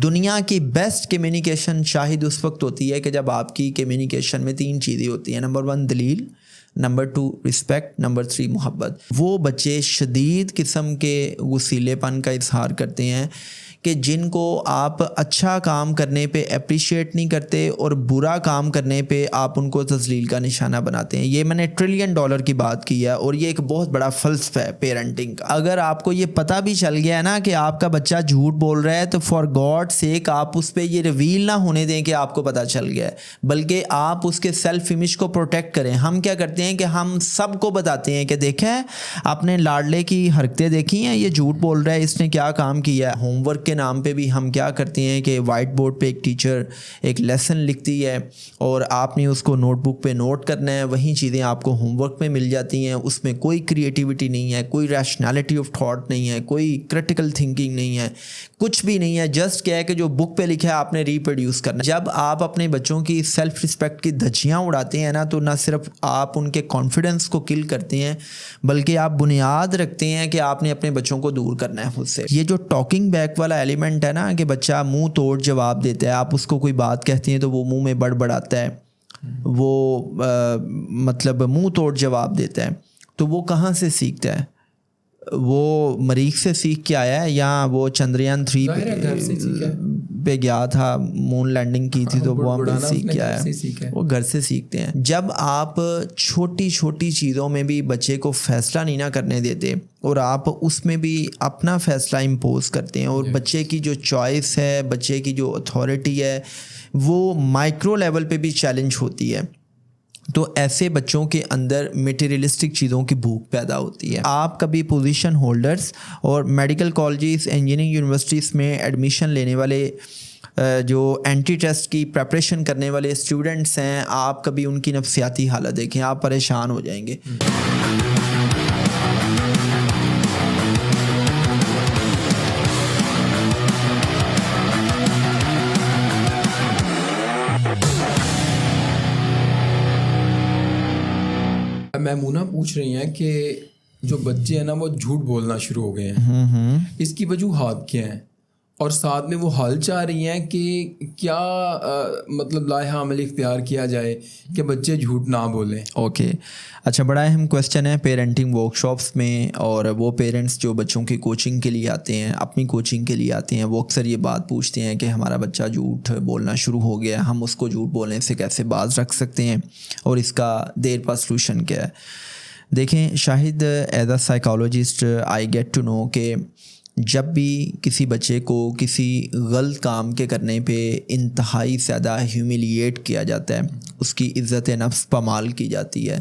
دنیا کی best communication شاہد اس وقت ہوتی ہے کہ جب آپ کی کمیونیکیشن میں 3 چیزیں ہوتی ہیں. نمبر 1 دلیل، نمبر 2 رسپیکٹ، نمبر 3 محبت. وہ بچے شدید قسم کے وسیلے پن کا اظہار کرتے ہیں کہ جن کو آپ اچھا کام کرنے پہ اپریشیٹ نہیں کرتے اور برا کام کرنے پہ آپ ان کو تذلیل کا نشانہ بناتے ہیں. یہ میں نے $1 ٹریلین کی بات کی ہے اور یہ ایک بہت بڑا فلسفہ ہے پیرنٹنگ کا. اگر آپ کو یہ پتہ بھی چل گیا ہے نا کہ آپ کا بچہ جھوٹ بول رہا ہے تو فار گاڈ سیک آپ اس پہ یہ ریویل نہ ہونے دیں کہ آپ کو پتہ چل گیا ہے، بلکہ آپ اس کے سیلف امیج کو پروٹیکٹ کریں. ہم کیا کرتے ہیں کہ ہم سب کو بتاتے ہیں کہ دیکھیں آپ نے لاڈلے کی حرکتیں دیکھی ہیں، یہ جھوٹ بول رہا ہے، اس نے کیا کام کیا ہے. ہوم ورک کے نام پہ بھی ہم کیا کرتے ہیں کہ وائٹ بورڈ پہ ایک ٹیچر ایک لیسن لکھتی ہے اور آپ نے اس کو نوٹ بک پہ نوٹ کرنا ہے، وہیں چیزیں آپ کو ہوم ورک میں مل جاتی ہیں. اس میں کوئی کریٹیوٹی نہیں ہے، کوئی ریشنالٹی آف تھاٹ نہیں ہے، کوئی کریٹیکل تھنکنگ نہیں ہے، کچھ بھی نہیں ہے. جسٹ کیا ہے کہ جو بک پہ لکھا ہے آپ نے ریپروڈیوس کرنا. جب آپ اپنے بچوں کی سیلف رسپیکٹ کی دھجیاں اڑاتے ہیں نا تو نہ صرف آپ ان کے کانفیڈنس کو کل کرتے ہیں بلکہ آپ بنیاد رکھتے ہیں کہ آپ نے اپنے بچوں کو دور کرنا ہے خود سے. یہ جو ٹاکنگ بیک والا ایلیمنٹ ہے نا کہ بچہ منہ توڑ جواب دیتا ہے، آپ اس کو کوئی بات کہتے ہیں تو وہ منہ میں بڑبڑاتا ہے، وہ مطلب منہ توڑ جواب دیتا ہے، تو وہ کہاں سے سیکھتا ہے؟ وہ مریخ سے سیکھ کے آیا ہے یا وہ چندریان 3 پہ گیا تھا، مون لینڈنگ کی تھی تو وہاں پہ سیکھ کے آیا ہے؟ وہ گھر سے سیکھتے ہیں. جب آپ چھوٹی چھوٹی چیزوں میں بھی بچے کو فیصلہ نہیں نہ کرنے دیتے اور آپ اس میں بھی اپنا فیصلہ امپوز کرتے ہیں اور بچے کی جو چوائس ہے، بچے کی جو اتھارٹی ہے وہ مائکرو لیول پہ بھی چیلنج ہوتی ہے، تو ایسے بچوں کے اندر میٹیریلسٹک چیزوں کی بھوک پیدا ہوتی ہے. آپ کبھی پوزیشن ہولڈرز اور میڈیکل کالجز، انجینئرنگ یونیورسٹیز میں ایڈمیشن لینے والے جو اینٹی ٹیسٹ کی پریپریشن کرنے والے اسٹوڈنٹس ہیں، آپ کبھی ان کی نفسیاتی حالت دیکھیں، آپ پریشان ہو جائیں گے. میمونہ پوچھ رہی ہیں کہ جو بچے ہیں نا وہ جھوٹ بولنا شروع ہو گئے ہیں، اس کی وجوہات کیا ہیں، اور ساتھ میں وہ حل چاہ رہی ہیں کہ کیا مطلب لائحہ عمل اختیار کیا جائے کہ بچے جھوٹ نہ بولیں. اوکے، اچھا، بڑا اہم کویسچن ہے پیرنٹنگ ورک شاپس میں. اور وہ پیرنٹس جو بچوں کی کوچنگ کے لیے آتے ہیں، اپنی کوچنگ کے لیے آتے ہیں، وہ اکثر یہ بات پوچھتے ہیں کہ ہمارا بچہ جھوٹ بولنا شروع ہو گیا، ہم اس کو جھوٹ بولنے سے کیسے باز رکھ سکتے ہیں اور اس کا دیر پا سلوشن کیا ہے. دیکھیں Shahid, as a psychologist I get to know کہ جب بھی کسی بچے کو کسی غلط کام کے کرنے پہ انتہائی زیادہ ہیوملیٹ کیا جاتا ہے، اس کی عزت نفس پامال کی جاتی ہے،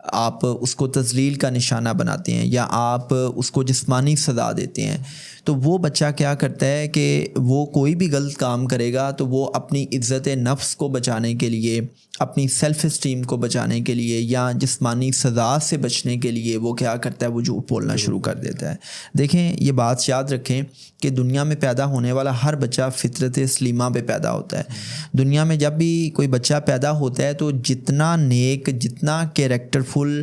آپ اس کو تذلیل کا نشانہ بناتے ہیں یا آپ اس کو جسمانی سزا دیتے ہیں، تو وہ بچہ کیا کرتا ہے کہ وہ کوئی بھی غلط کام کرے گا تو وہ اپنی عزت نفس کو بچانے کے لیے، اپنی سیلف اسٹیم کو بچانے کے لیے یا جسمانی سزا سے بچنے کے لیے وہ کیا کرتا ہے، وہ جھوٹ بولنا شروع کر دیتا ہے. دیکھیں یہ بات یاد رکھیں کہ دنیا میں پیدا ہونے والا ہر بچہ فطرت سلیمہ پہ پیدا ہوتا ہے. دنیا میں جب بھی کوئی بچہ پیدا ہوتا ہے تو جتنا نیک، جتنا کیریکٹر فل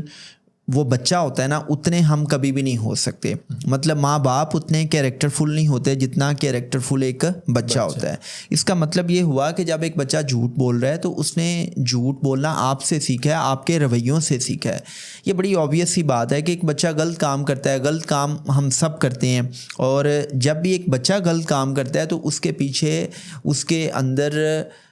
وہ بچہ ہوتا ہے نا، اتنے ہم کبھی بھی نہیں ہو سکتے. مطلب ماں باپ اتنے کیریکٹر فل نہیں ہوتے جتنا کیریکٹر فل ایک بچہ ہوتا ہے. اس کا مطلب یہ ہوا کہ جب ایک بچہ جھوٹ بول رہا ہے تو اس نے جھوٹ بولنا آپ سے سیکھا ہے، آپ کے رویوں سے سیکھا ہے. یہ بڑی آبویس سی بات ہے کہ ایک بچہ غلط کام کرتا ہے، غلط کام ہم سب کرتے ہیں، اور جب بھی ایک بچہ غلط کام کرتا ہے تو اس کے پیچھے اس کے اندر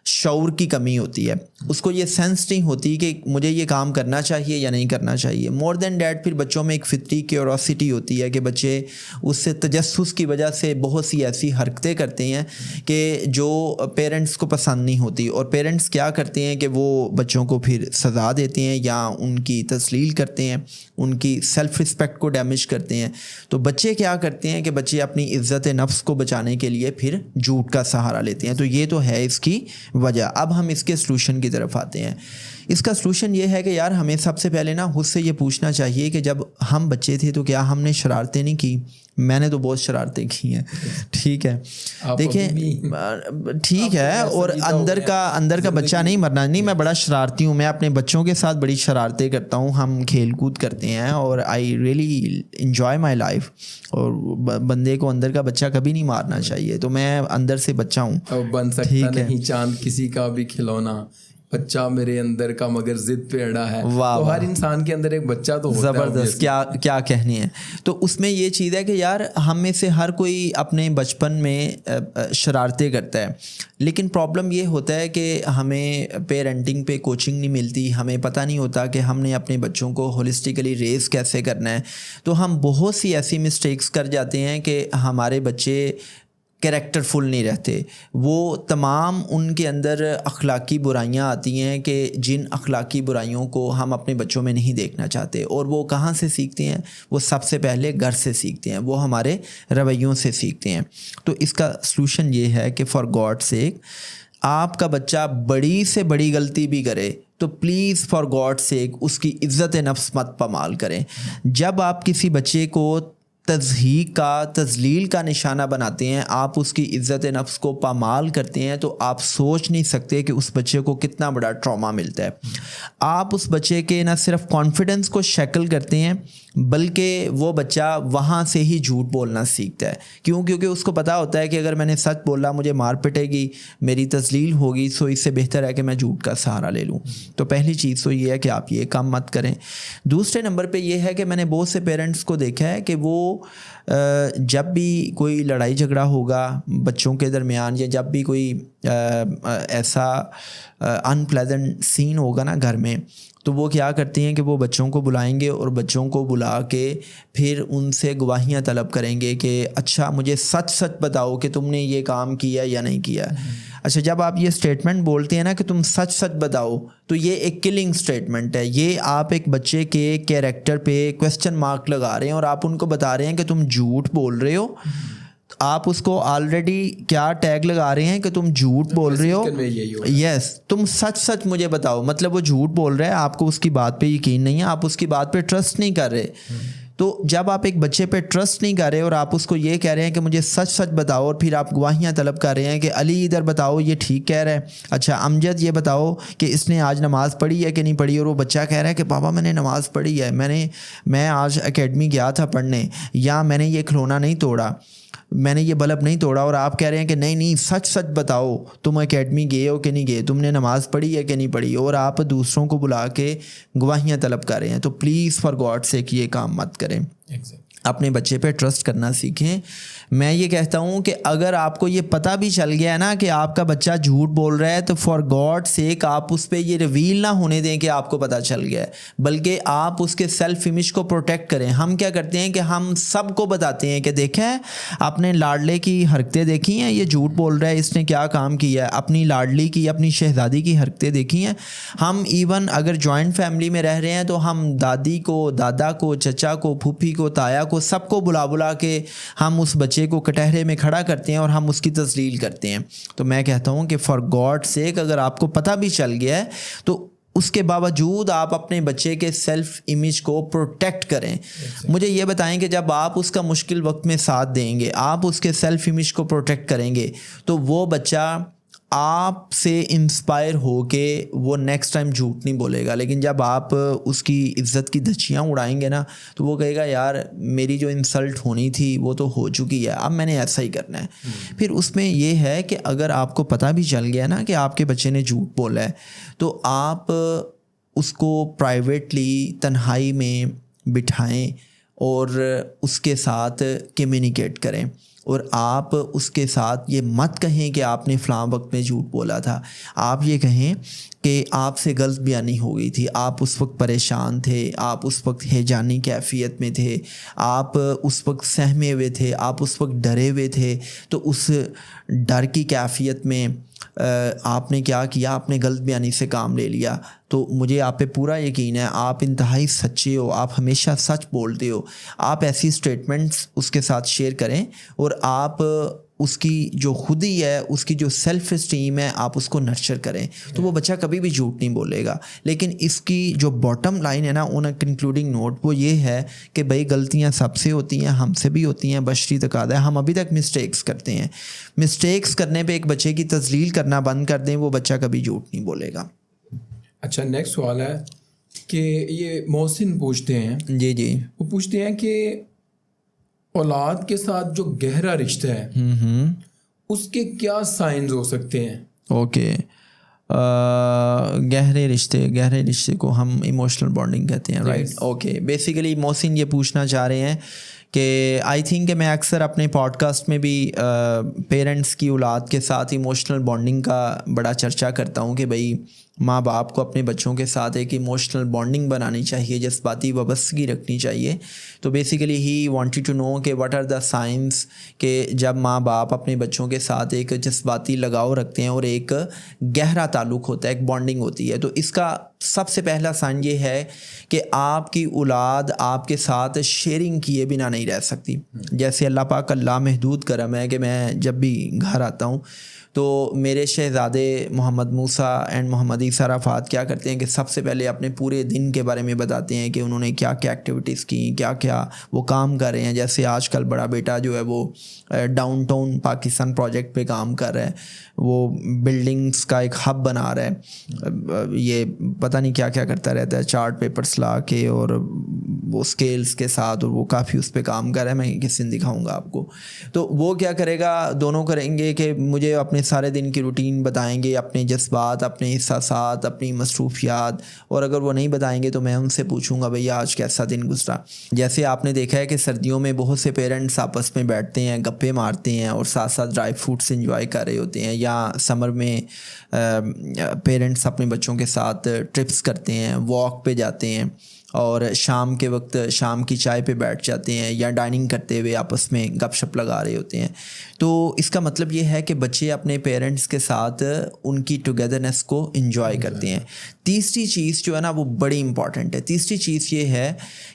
شعور کی کمی ہوتی ہے. اس کو یہ سینس نہیں ہوتی کہ مجھے یہ کام کرنا چاہیے یا نہیں کرنا چاہیے. مور دین دیٹ پھر بچوں میں ایک فطری کیوروسٹی ہوتی ہے کہ بچے اس سے تجسس کی وجہ سے بہت سی ایسی حرکتیں کرتے ہیں کہ جو پیرنٹس کو پسند نہیں ہوتی، اور پیرنٹس کیا کرتے ہیں کہ وہ بچوں کو پھر سزا دیتے ہیں یا ان کی تسلیل کرتے ہیں، ان کی سیلف رسپیکٹ کو ڈیمیج کرتے ہیں. تو بچے کیا کرتے ہیں کہ بچے اپنی عزت نفس کو بچانے کے لیے پھر جھوٹ کا سہارا لیتے ہیں. تو یہ تو ہے اس کی وجہ. اب ہم اس کے سلوشن کی طرف آتے ہیں. اس کا سلوشن یہ ہے کہ یار ہمیں سب سے پہلے نا خود سے یہ پوچھنا چاہیے کہ جب ہم بچے تھے تو کیا ہم نے شرارتیں نہیں کی؟ میں نے تو بہت شرارتیں کی ہیں, ٹھیک ہے. دیکھیں ٹھیک ہے, اور اندر کا بچہ نہیں مرنا. نہیں, میں بڑا شرارتی ہوں, میں اپنے بچوں کے ساتھ بڑی شرارتیں کرتا ہوں, ہم کھیل کود کرتے ہیں اور I really enjoy my life. اور بندے کو اندر کا بچہ کبھی نہیں مارنا چاہیے, تو میں اندر سے بچہ ہوں. بن سکتا نہیں چاند کسی کا بھی کھلونا, بچہ میرے اندر کا مگر ضد پہ اڑا ہے. تو ہر انسان کے اندر ایک بچہ تو ہوتا ہے. زبردست, کیا کہنی ہے. تو اس میں یہ چیز ہے کہ یار ہم میں سے ہر کوئی اپنے بچپن میں شرارتیں کرتا ہے, لیکن پرابلم یہ ہوتا ہے کہ ہمیں پیرنٹنگ پہ کوچنگ نہیں ملتی, ہمیں پتہ نہیں ہوتا کہ ہم نے اپنے بچوں کو ہولسٹیکلی ریز کیسے کرنا ہے. تو ہم بہت سی ایسی مسٹیکس کر جاتے ہیں کہ ہمارے بچے کریکٹر فل نہیں رہتے. وہ تمام ان کے اندر اخلاقی برائیاں آتی ہیں کہ جن اخلاقی برائیوں کو ہم اپنے بچوں میں نہیں دیکھنا چاہتے. اور وہ کہاں سے سیکھتے ہیں؟ وہ سب سے پہلے گھر سے سیکھتے ہیں, وہ ہمارے رویوں سے سیکھتے ہیں. تو اس کا سلوشن یہ ہے کہ فار گاڈ سیک, آپ کا بچہ بڑی سے بڑی غلطی بھی کرے تو پلیز فار گاڈ سیک اس کی عزت نفس مت پامال کریں. جب آپ کسی بچے کو تضحیق کا, تذلیل کا نشانہ بناتے ہیں, آپ اس کی عزت نفس کو پامال کرتے ہیں, تو آپ سوچ نہیں سکتے کہ اس بچے کو کتنا بڑا ٹراما ملتا ہے. آپ اس بچے کے نہ صرف کانفیڈنس کو شیکل کرتے ہیں بلکہ وہ بچہ وہاں سے ہی جھوٹ بولنا سیکھتا ہے. کیونکہ اس کو پتہ ہوتا ہے کہ اگر میں نے سچ بولا مجھے مار پٹے گی, میری تذلیل ہوگی, سو اس سے بہتر ہے کہ میں جھوٹ کا سہارا لے لوں. تو پہلی چیز تو یہ ہے کہ آپ یہ کام مت کریں. دوسرے نمبر پہ یہ ہے کہ میں نے بہت سے پیرنٹس کو دیکھا ہے کہ وہ جب بھی کوئی لڑائی جھگڑا ہوگا بچوں کے درمیان, یا جب بھی کوئی ایسا ان پلیزنٹ سین ہوگا نا گھر میں, تو وہ کیا کرتے ہیں کہ وہ بچوں کو بلائیں گے اور بچوں کو بلا کے پھر ان سے گواہیاں طلب کریں گے کہ اچھا مجھے سچ بتاؤ کہ تم نے یہ کام کیا یا نہیں کیا. اچھا, جب آپ یہ اسٹیٹمنٹ بولتے ہیں نا کہ تم سچ بتاؤ, تو یہ ایک کلنگ اسٹیٹمنٹ ہے. یہ آپ ایک بچے کے کیریکٹر پہ کویسچن مارک لگا رہے ہیں اور آپ ان کو بتا رہے ہیں کہ تم جھوٹ بول رہے ہو. آپ اس کو آلریڈی کیا ٹیگ لگا رہے ہیں کہ تم جھوٹ بول رہے ہو. یس, تم سچ مجھے بتاؤ, مطلب وہ جھوٹ بول رہا ہے, آپ کو اس کی بات پہ یقین نہیں ہے, آپ اس کی بات پہ ٹرسٹ نہیں کر رہے. تو جب آپ ایک بچے پہ ٹرسٹ نہیں کر رہے اور آپ اس کو یہ کہہ رہے ہیں کہ مجھے سچ بتاؤ, اور پھر آپ گواہیاں طلب کر رہے ہیں کہ علی ادھر بتاؤ یہ ٹھیک کہہ رہا ہے, اچھا امجد یہ بتاؤ کہ اس نے آج نماز پڑھی ہے کہ نہیں پڑھی, اور وہ بچہ کہہ رہا ہے کہ بابا میں نے نماز پڑھی ہے, میں آج اکیڈمی گیا تھا پڑھنے, یا میں نے یہ کھلونا نہیں توڑا, میں نے یہ بلب نہیں توڑا, اور آپ کہہ رہے ہیں کہ نہیں سچ بتاؤ تم اکیڈمی گئے ہو کہ نہیں گئے, تم نے نماز پڑھی ہے کہ نہیں پڑھی, اور آپ دوسروں کو بلا کے گواہیاں طلب کر رہے ہیں. تو پلیز فار گاڈ سیک یہ کام مت کریں. اپنے بچے پہ ٹرسٹ کرنا سیکھیں. میں یہ کہتا ہوں کہ اگر آپ کو یہ پتہ بھی چل گیا ہے نا کہ آپ کا بچہ جھوٹ بول رہا ہے, تو فار گاڈ سیک آپ اس پہ یہ ریویل نہ ہونے دیں کہ آپ کو پتہ چل گیا ہے, بلکہ آپ اس کے سیلف امیج کو پروٹیکٹ کریں. ہم کیا کرتے ہیں کہ ہم سب کو بتاتے ہیں کہ دیکھیں آپ نے لاڈلے کی حرکتیں دیکھی ہیں, یہ جھوٹ بول رہا ہے, اس نے کیا کام کیا ہے, اپنی لاڈلی کی اپنی شہزادی کی حرکتیں دیکھی ہیں. ہم ایون اگر جوائنٹ فیملی میں رہ رہے ہیں تو ہم دادی کو, دادا کو, چچا کو, پھوپھی کو, تایا کو, سب کو بلا کے ہم اس بچے کو کٹہرے میں کھڑا کرتے ہیں اور ہم اس کی تذلیل کرتے ہیں. تو میں کہتا ہوں کہ فار گاڈ سیک اگر آپ کو پتہ بھی چل گیا ہے تو اس کے باوجود آپ اپنے بچے کے سیلف امیج کو پروٹیکٹ کریں. مجھے یہ بتائیں کہ جب آپ اس کا مشکل وقت میں ساتھ دیں گے, آپ اس کے سیلف امیج کو پروٹیکٹ کریں گے, تو وہ بچہ آپ سے انسپائر ہو کے وہ نیکسٹ ٹائم جھوٹ نہیں بولے گا. لیکن جب آپ اس کی عزت کی دھچیاں اڑائیں گے نا, تو وہ کہے گا یار میری جو انسلٹ ہونی تھی وہ تو ہو چکی ہے, اب میں نے ایسا ہی کرنا ہے. پھر اس میں یہ ہے کہ اگر آپ کو پتہ بھی چل گیا نا کہ آپ کے بچے نے جھوٹ بولا ہے, تو آپ اس کو پرائیویٹلی تنہائی میں بٹھائیں اور اس کے ساتھ کمیونیکیٹ کریں. اور آپ اس کے ساتھ یہ مت کہیں کہ آپ نے فلاں وقت میں جھوٹ بولا تھا, آپ یہ کہیں کہ آپ سے غلط بیانی ہو گئی تھی, آپ اس وقت پریشان تھے, آپ اس وقت ہیجانی کیفیت میں تھے, آپ اس وقت سہمے ہوئے تھے, آپ اس وقت ڈرے ہوئے تھے, تو اس ڈر کی کیفیت میں آپ نے کیا کیا, آپ نے غلط بیانی سے کام لے لیا. تو مجھے آپ پہ پورا یقین ہے آپ انتہائی سچے ہو, آپ ہمیشہ سچ بولتے ہو. آپ ایسی اسٹیٹمنٹس اس کے ساتھ شیئر کریں اور آپ اس کی جو خودی ہے, اس کی جو سیلف اسٹیم ہے, آپ اس کو نرچر کریں تو وہ بچہ کبھی بھی جھوٹ نہیں بولے گا. لیکن اس کی جو باٹم لائن ہے نا, اون اے کنکلوڈنگ نوٹ, وہ یہ ہے کہ بھائی غلطیاں سب سے ہوتی ہیں, ہم سے بھی ہوتی ہیں, بشری تقاضا ہے, ہم ابھی تک مسٹیکس کرتے ہیں. مسٹیکس کرنے پہ ایک بچے کی تذلیل کرنا بند کر دیں, وہ بچہ کبھی جھوٹ نہیں بولے گا. اچھا نیکسٹ سوال ہے کہ یہ محسن پوچھتے ہیں, جی وہ پوچھتے ہیں کہ اولاد کے ساتھ جو گہرا رشتہ ہے اس کے کیا سائنز ہو سکتے ہیں؟ اوکے, گہرے رشتے کو ہم ایموشنل بانڈنگ کہتے ہیں, رائٹ. اوکے, بیسیکلی محسن یہ پوچھنا چاہ رہے ہیں کہ آئی تھنک کہ میں اکثر اپنے پوڈ کاسٹ میں بھی پیرنٹس کی اولاد کے ساتھ ایموشنل بانڈنگ کا بڑا چرچا کرتا ہوں کہ بھائی ماں باپ کو اپنے بچوں کے ساتھ ایک ایموشنل بانڈنگ بنانی چاہیے, جذباتی وابستگی رکھنی چاہیے. تو basically he wanted to know کہ واٹ آر دا سائنس کہ جب ماں باپ اپنے بچوں کے ساتھ ایک جذباتی لگاؤ رکھتے ہیں اور ایک گہرا تعلق ہوتا ہے, ایک بانڈنگ ہوتی ہے, تو اس کا سب سے پہلا سائن یہ ہے کہ آپ کی اولاد آپ کے ساتھ شیئرنگ کیے بنا نہیں رہ سکتی. جیسے اللہ پاک کا لامحدود کرم ہے کہ میں جب بھی گھر آتا ہوں تو میرے شہزادے محمد موسیٰ اینڈ محمد عیسیٰ رفعت کیا کرتے ہیں کہ سب سے پہلے اپنے پورے دن کے بارے میں بتاتے ہیں کہ انہوں نے کیا کیا ایکٹیویٹیز کی, کیا کیا وہ کام کر رہے ہیں. جیسے آج کل بڑا بیٹا جو ہے وہ ڈاؤن ٹاؤن پاکستان پروجیکٹ پہ کام کر رہا ہے, وہ بلڈنگس کا ایک ہب بنا رہا ہے, یہ پتہ نہیں کیا کیا کرتا رہتا ہے, چارٹ پیپرس لا کے اور وہ اسکیلس کے ساتھ, اور وہ کافی اس پہ کام کر رہا ہے. میں کسی دن دکھاؤں گا آپ کو. تو وہ کیا کرے گا, دونوں کریں گے کہ مجھے اپنے سارے دن کی روٹین بتائیں گے, اپنے جذبات, اپنے احساسات, اپنی مصروفیات, اور اگر وہ نہیں بتائیں گے تو میں ان سے پوچھوں گا بھئی آج کیسا دن گزرا. جیسے آپ نے دیکھا ہے کہ سردیوں میں بہت سے پیرنٹس آپس میں بیٹھتے ہیں, گپے مارتے ہیں اور ساتھ ساتھ ڈرائی فروٹس انجوائے کر رہے ہوتے ہیں, یا سمر میں پیرنٹس اپنے بچوں کے ساتھ ٹرپس کرتے ہیں, واک پہ جاتے ہیں, اور شام کے وقت شام کی چائے پہ بیٹھ جاتے ہیں, یا ڈائننگ کرتے ہوئے آپس میں گپ شپ لگا رہے ہوتے ہیں. تو اس کا مطلب یہ ہے کہ بچے اپنے پیرنٹس کے ساتھ ان کی ٹوگیدرنیس کو انجوائے کرتے ہیں. تیسری چیز جو ہے نا وہ بڑی امپورٹنٹ ہے. تیسری چیز یہ ہے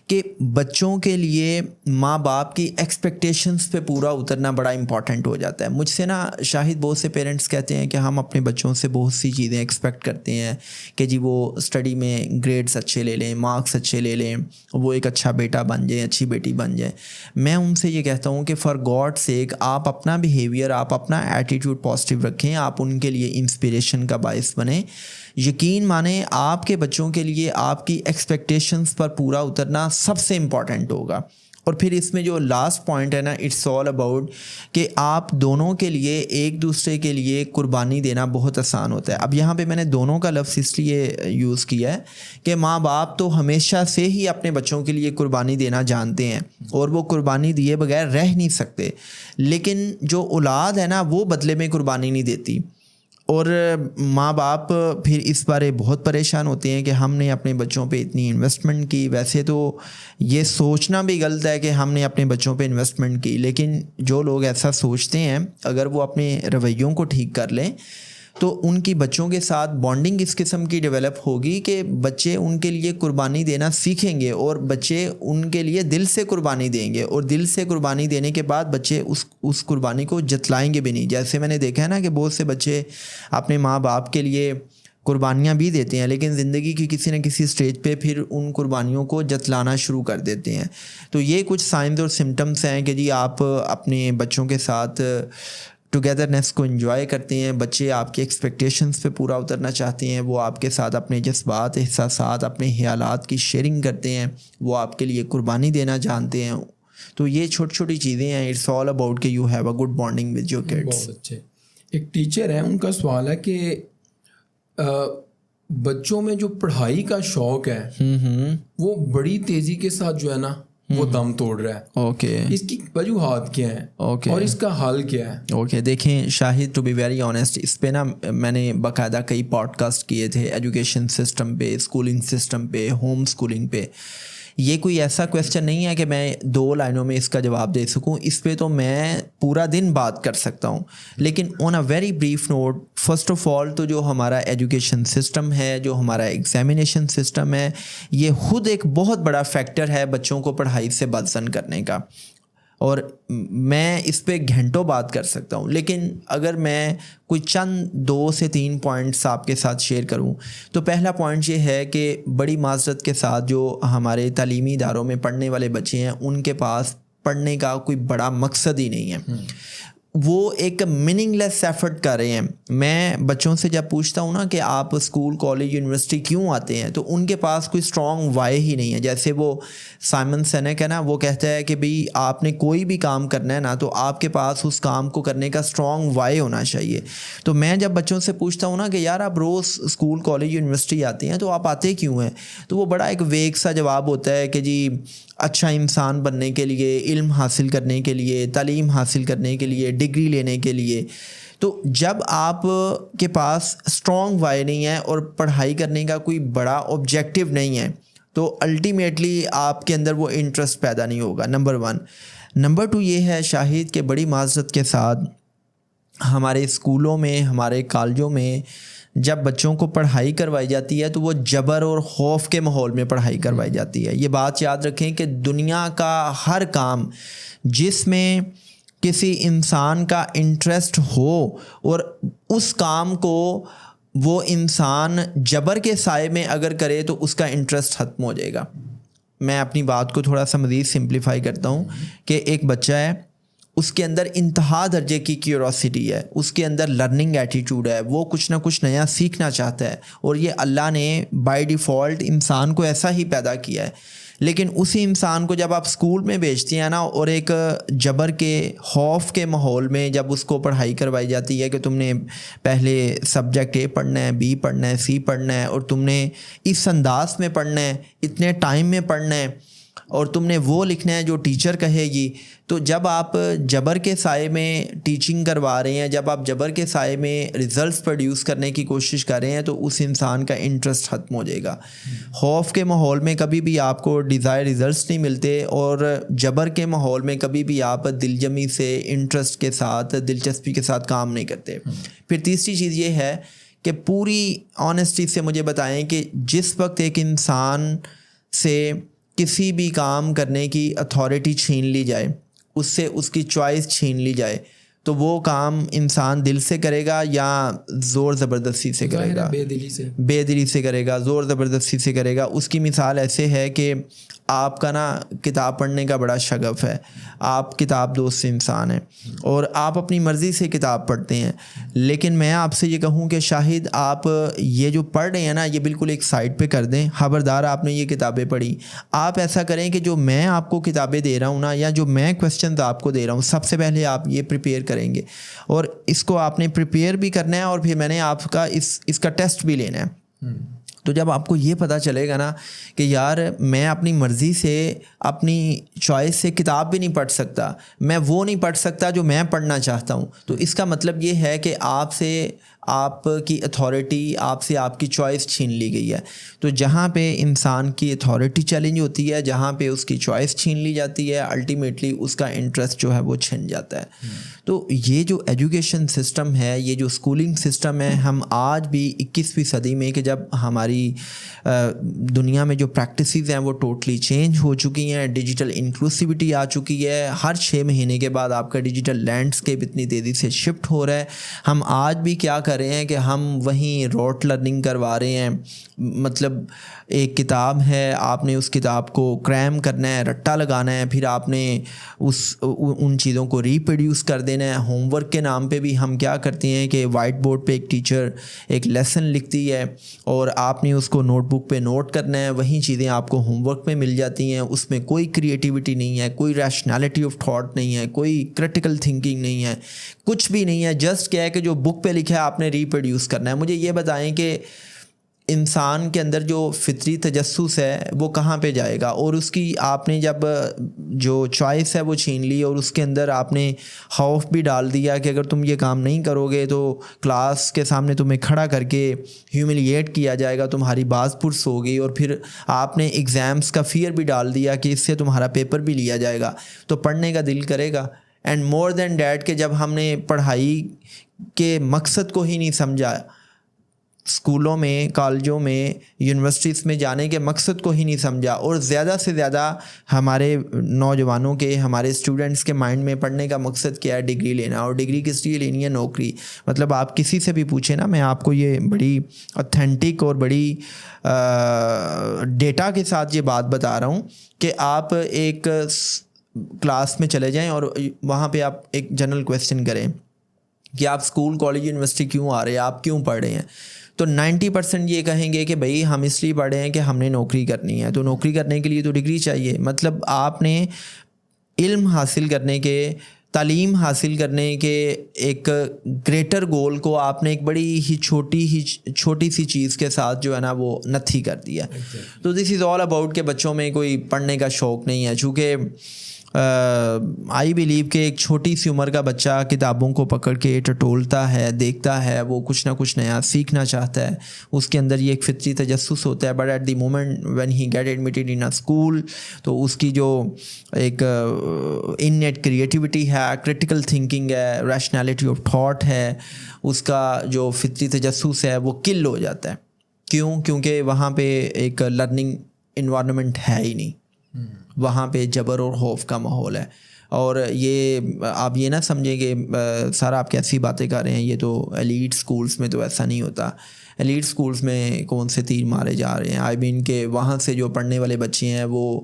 کہ بچوں کے لیے ماں باپ کی ایکسپیکٹیشنز پہ پورا اترنا بڑا امپورٹنٹ ہو جاتا ہے. مجھ سے نا شاہد بہت سے پیرنٹس کہتے ہیں کہ ہم اپنے بچوں سے بہت سی چیزیں ایکسپیکٹ کرتے ہیں کہ جی وہ اسٹڈی میں گریڈز اچھے لے لیں, مارکس اچھے لے لیں, وہ ایک اچھا بیٹا بن جائیں, اچھی بیٹی بن جائیں. میں ان سے یہ کہتا ہوں کہ فار گاڈ سیک آپ اپنا بیہیویئر, آپ اپنا ایٹیٹیوڈ پازیٹیو رکھیں, آپ ان کے لیے انسپریشن کا باعث بنیں. یقین مانیں آپ کے بچوں کے لیے آپ کی ایکسپیکٹیشنز پر پورا اترنا سب سے امپورٹنٹ ہوگا. اور پھر اس میں جو لاسٹ پوائنٹ ہے نا, اٹس آل اباؤٹ کہ آپ دونوں کے لیے ایک دوسرے کے لیے قربانی دینا بہت آسان ہوتا ہے. اب یہاں پہ میں نے دونوں کا لفظ اس لیے یوز کیا ہے کہ ماں باپ تو ہمیشہ سے ہی اپنے بچوں کے لیے قربانی دینا جانتے ہیں اور وہ قربانی دیے بغیر رہ نہیں سکتے, لیکن جو اولاد ہے نا وہ بدلے میں قربانی نہیں دیتی. اور ماں باپ پھر اس بارے بہت پریشان ہوتے ہیں کہ ہم نے اپنے بچوں پہ اتنی انویسٹمنٹ کی. ویسے تو یہ سوچنا بھی غلط ہے کہ ہم نے اپنے بچوں پہ انویسٹمنٹ کی, لیکن جو لوگ ایسا سوچتے ہیں اگر وہ اپنے رویوں کو ٹھیک کر لیں تو ان کی بچوں کے ساتھ بانڈنگ اس قسم کی ڈیولپ ہوگی کہ بچے ان کے لیے قربانی دینا سیکھیں گے, اور بچے ان کے لیے دل سے قربانی دیں گے, اور دل سے قربانی دینے کے بعد بچے اس قربانی کو جتلائیں گے بھی نہیں. جیسے میں نے دیکھا ہے نا کہ بہت سے بچے اپنے ماں باپ کے لیے قربانیاں بھی دیتے ہیں, لیکن زندگی کی کسی نہ کسی سٹیج پہ پھر ان قربانیوں کو جتلانا شروع کر دیتے ہیں. تو یہ کچھ سائنز اور سمٹمس ہیں کہ جی آپ اپنے بچوں کے ساتھ ٹوگیدرنیس کو انجوائے کرتے ہیں, بچے آپ کی ایکسپیکٹیشنز پہ پورا اترنا چاہتے ہیں, وہ آپ کے ساتھ اپنے جذبات, احساسات, اپنے خیالات کی شیئرنگ کرتے ہیں, وہ آپ کے لیے قربانی دینا جانتے ہیں. تو یہ چھوٹی چھوٹی چیزیں ہیں. اٹس آل اباؤٹ کہ you have a good bonding with your kids. بہت اچھے. ایک ٹیچر ہیں, ان کا سوال ہے کہ بچوں میں جو پڑھائی کا شوق ہے وہ بڑی تیزی کے ساتھ جو ہے نا وہ دم توڑ رہا ہے. اوکے, اس کی وجوہات کیا ہیں اور اس کا حل کیا ہے؟ اوکے, دیکھیں شاہد, ٹو بی ویری آنیسٹ, اس پہ نا میں نے باقاعدہ کئی پوڈ کاسٹ کیے تھے ایجوکیشن سسٹم پہ, اسکولنگ سسٹم پہ, ہوم اسکولنگ پہ. یہ کوئی ایسا کویسچن نہیں ہے کہ میں 2 لائنوں میں اس کا جواب دے سکوں. اس پہ تو میں پورا دن بات کر سکتا ہوں, لیکن on a very brief note, first of all تو جو ہمارا ایجوکیشن سسٹم ہے, جو ہمارا ایگزامینیشن سسٹم ہے, یہ خود ایک بہت بڑا فیکٹر ہے بچوں کو پڑھائی سے بدزن کرنے کا. اور میں اس پہ گھنٹوں بات کر سکتا ہوں، لیکن اگر میں کوئی چند 2 سے 3 پوائنٹس آپ کے ساتھ شیئر کروں تو پہلا پوائنٹ یہ ہے کہ بڑی معذرت کے ساتھ جو ہمارے تعلیمی اداروں میں پڑھنے والے بچے ہیں ان کے پاس پڑھنے کا کوئی بڑا مقصد ہی نہیں ہے، وہ ایک میننگ لیس ایفرٹ کر رہے ہیں. میں بچوں سے جب پوچھتا ہوں نا کہ آپ اسکول کالج یونیورسٹی کیوں آتے ہیں تو ان کے پاس کوئی اسٹرانگ وائی ہی نہیں ہے. جیسے وہ سائمن سینیک ہے نا، وہ کہتا ہے کہ بھئی آپ نے کوئی بھی کام کرنا ہے نا تو آپ کے پاس اس کام کو کرنے کا اسٹرانگ وائی ہونا چاہیے. تو میں جب بچوں سے پوچھتا ہوں نا کہ یار آپ روز اسکول کالج یونیورسٹی آتے ہیں تو آپ آتے کیوں ہیں، تو وہ بڑا ایک ویگ سا جواب ہوتا ہے کہ جی اچھا انسان بننے کے لیے، علم حاصل کرنے کے لیے، تعلیم حاصل کرنے کے لیے، ڈگری لینے کے لیے. تو جب آپ کے پاس اسٹرانگ وائی نہیں ہے اور پڑھائی کرنے کا کوئی بڑا آبجیکٹیو نہیں ہے تو الٹیمیٹلی آپ کے اندر وہ انٹرسٹ پیدا نہیں ہوگا. نمبر 1. نمبر 2 یہ ہے شاہد کہ بڑی معذرت کے ساتھ ہمارے اسکولوں میں، ہمارے کالجوں میں جب بچوں کو پڑھائی کروائی جاتی ہے تو وہ جبر اور خوف کے ماحول میں پڑھائی کروائی جاتی ہے. یہ بات یاد رکھیں کہ دنیا کا ہر کام جس میں کسی انسان کا انٹرسٹ ہو اور اس کام کو وہ انسان جبر کے سائے میں اگر کرے تو اس کا انٹرسٹ ختم ہو جائے گا. میں اپنی بات کو تھوڑا سا مزید سمپلیفائی کرتا ہوں کہ ایک بچہ ہے، اس کے اندر انتہا درجے کی کیوروسٹی ہے، اس کے اندر لرننگ ایٹیٹیوڈ ہے، وہ کچھ نہ کچھ نیا سیکھنا چاہتا ہے، اور یہ اللہ نے بائی ڈیفالٹ انسان کو ایسا ہی پیدا کیا ہے. لیکن اسی انسان کو جب آپ اسکول میں بھیجتے ہیں نا اور ایک جبر کے خوف کے ماحول میں جب اس کو پڑھائی کروائی جاتی ہے کہ تم نے پہلے سبجیکٹ اے پڑھنا ہے، بی پڑھنا ہے، سی پڑھنا ہے، اور تم نے اس انداز میں پڑھنا ہے، اتنے ٹائم میں پڑھنا ہے، اور تم نے وہ لکھنا ہے جو ٹیچر کہے گی. تو جب آپ جبر کے سائے میں ٹیچنگ کروا رہے ہیں، جب آپ جبر کے سائے میں ریزلٹس پروڈیوس کرنے کی کوشش کر رہے ہیں تو اس انسان کا انٹرسٹ ختم ہو جائے گا. خوف کے ماحول میں کبھی بھی آپ کو ڈیزائر ریزلٹس نہیں ملتے، اور جبر کے ماحول میں کبھی بھی آپ دلجمی سے، انٹرسٹ کے ساتھ، دلچسپی کے ساتھ کام نہیں کرتے. پھر تیسری چیز یہ ہے کہ پوری آنیسٹی سے مجھے بتائیں کہ جس وقت ایک انسان سے کسی بھی کام کرنے کی اتھارٹی چھین لی جائے، اس سے اس کی چوائس چھین لی جائے، تو وہ کام انسان دل سے کرے گا یا زور زبردستی سے کرے گا؟ بے دلی سے کرے گا، زور زبردستی سے کرے گا. اس کی مثال ایسے ہے کہ آپ کا نا کتاب پڑھنے کا بڑا شغف ہے، آپ کتاب دوست انسان ہیں اور آپ اپنی مرضی سے کتاب پڑھتے ہیں، لیکن میں آپ سے یہ کہوں کہ شاہد آپ یہ جو پڑھ رہے ہیں نا یہ بالکل ایک سائڈ پہ کر دیں. خبردار آپ نے یہ کتابیں پڑھی، آپ ایسا کریں کہ جو میں آپ کو کتابیں دے رہا ہوں نا، یا جو میں کویسچنز آپ کو دے رہا ہوں، سب سے پہلے آپ یہ پریپیئر کریں گے، اور اس کو آپ نے پریپیئر بھی کرنا ہے، اور پھر میں نے آپ کا اس کا ٹیسٹ بھی لینا ہے. تو جب آپ کو یہ پتہ چلے گا نا کہ یار میں اپنی مرضی سے، اپنی چوائس سے کتاب بھی نہیں پڑھ سکتا، میں وہ نہیں پڑھ سکتا جو میں پڑھنا چاہتا ہوں، تو اس کا مطلب یہ ہے کہ آپ سے آپ کی اتھارٹی، آپ سے آپ کی چوائس چھین لی گئی ہے. تو جہاں پہ انسان کی اتھارٹی چیلنج ہوتی ہے، جہاں پہ اس کی چوائس چھین لی جاتی ہے، الٹیمیٹلی اس کا انٹرسٹ جو ہے وہ چھن جاتا ہے. تو یہ جو ایجوکیشن سسٹم ہے، یہ جو اسکولنگ سسٹم ہے، ہم آج بھی 21ویں صدی میں کہ جب ہماری دنیا میں جو پریکٹسز ہیں وہ ٹوٹلی چینج ہو چکی ہیں، ڈیجیٹل انکلوسیوٹی آ چکی ہے، ہر 6 مہینے کے بعد آپ کا ڈیجیٹل لینڈسکیپ اتنی تیزی سے شفٹ ہو رہا ہے. ہم آج بھی کیا کر رہے ہیں کہ ہم وہیں روٹ لرننگ کروا رہے ہیں. مطلب ایک کتاب ہے، آپ نے اس کتاب کو کریم کرنا ہے، رٹا لگانا ہے، پھر آپ نے ان چیزوں کو ریپروڈیوس کر دینا ہے. ہوم ورک کے نام پہ بھی ہم کیا کرتے ہیں کہ وائٹ بورڈ پہ ایک ٹیچر ایک لیسن لکھتی ہے اور آپ نے اس کو نوٹ بک پہ نوٹ کرنا ہے، وہیں چیزیں آپ کو ہوم ورک میں مل جاتی ہیں. اس میں کوئی کریٹیوٹی نہیں ہے، کوئی ریشنالٹی آف تھاٹ نہیں ہے، کوئی کریٹیکل تھنکنگ نہیں ہے، کچھ بھی نہیں ہے. جسٹ کیا ہے کہ جو بک پہ لکھا ہے آپ نے ریپروڈیوس کرنا ہے. مجھے یہ بتائیں کہ انسان کے اندر جو فطری تجسس ہے وہ کہاں پہ جائے گا؟ اور اس کی آپ نے جب جو چوائس ہے وہ چھین لی اور اس کے اندر آپ نے خوف بھی ڈال دیا کہ اگر تم یہ کام نہیں کرو گے تو کلاس کے سامنے تمہیں کھڑا کر کے ہیوملیٹ کیا جائے گا، تمہاری باز پرس ہوگی، اور پھر آپ نے ایگزامس کا فیئر بھی ڈال دیا کہ اس سے تمہارا پیپر بھی لیا جائے گا، تو پڑھنے کا دل کرے گا. اینڈ مور دین دیٹ کہ جب ہم نے پڑھائی کے مقصد کو ہی نہیں سمجھا اسکولوں میں, کالجوں میں, یونیورسٹیز میں جانے کے مقصد کو ہی نہیں سمجھا, اور زیادہ سے زیادہ ہمارے نوجوانوں کے, ہمارے اسٹوڈنٹس کے مائنڈ میں پڑھنے کا مقصد کیا ہے, ڈگری لینا. اور ڈگری کس لیے لینی ہے؟ نوکری. مطلب آپ کسی سے بھی پوچھیں نا, میں آپ کو یہ بڑی اوتھینٹک اور بڑی ڈیٹا کے ساتھ یہ بات بتا رہا ہوں کہ آپ ایک کلاس میں چلے جائیں اور وہاں پہ آپ ایک جنرل کویسچن کریں کہ آپ اسکول, کالج, یونیورسٹی کیوں آ رہے ہیں, آپ کیوں پڑھ رہے ہیں, تو 90% یہ کہیں گے کہ بھائی ہم اس لیے پڑھے ہیں کہ ہم نے نوکری کرنی ہے. تو نوکری کرنے کے لیے تو ڈگری چاہیے. مطلب آپ نے علم حاصل کرنے کے, تعلیم حاصل کرنے کے ایک گریٹر گول کو آپ نے ایک بڑی ہی چھوٹی سی چیز کے ساتھ جو ہے نا وہ نتھی کر دیا. تو دس از آل اباؤٹ کہ بچوں میں کوئی پڑھنے کا شوق نہیں ہے. چونکہ آئی بلیو کہ ایک چھوٹی سی عمر کا بچہ کتابوں کو پکڑ کے ٹٹولتا ہے, دیکھتا ہے, وہ کچھ نہ کچھ نیا سیکھنا چاہتا ہے, اس کے اندر یہ ایک فطری تجسس ہوتا ہے. But at the moment when he get admitted in a school, تو اس کی جو ایک انیٹ کریٹیوٹی ہے, کرٹیکل تھنکنگ ہے, ریشنالٹی آف تھاٹ ہے, اس کا جو فطری تجسس ہے وہ کل ہو جاتا ہے. کیوں؟ کیونکہ وہاں پہ ایک لرننگ انوائرمنٹ ہے ہی نہیں, وہاں پہ جبر اور خوف کا ماحول ہے. اور یہ آپ یہ نہ سمجھیں کہ سر آپ کیسی باتیں کر رہے ہیں, یہ تو ایلیٹ سکولز میں تو ایسا نہیں ہوتا. ایلیٹ سکولز میں کون سے تیر مارے جا رہے ہیں؟ آئی مین کہ وہاں سے جو پڑھنے والے بچے ہیں وہ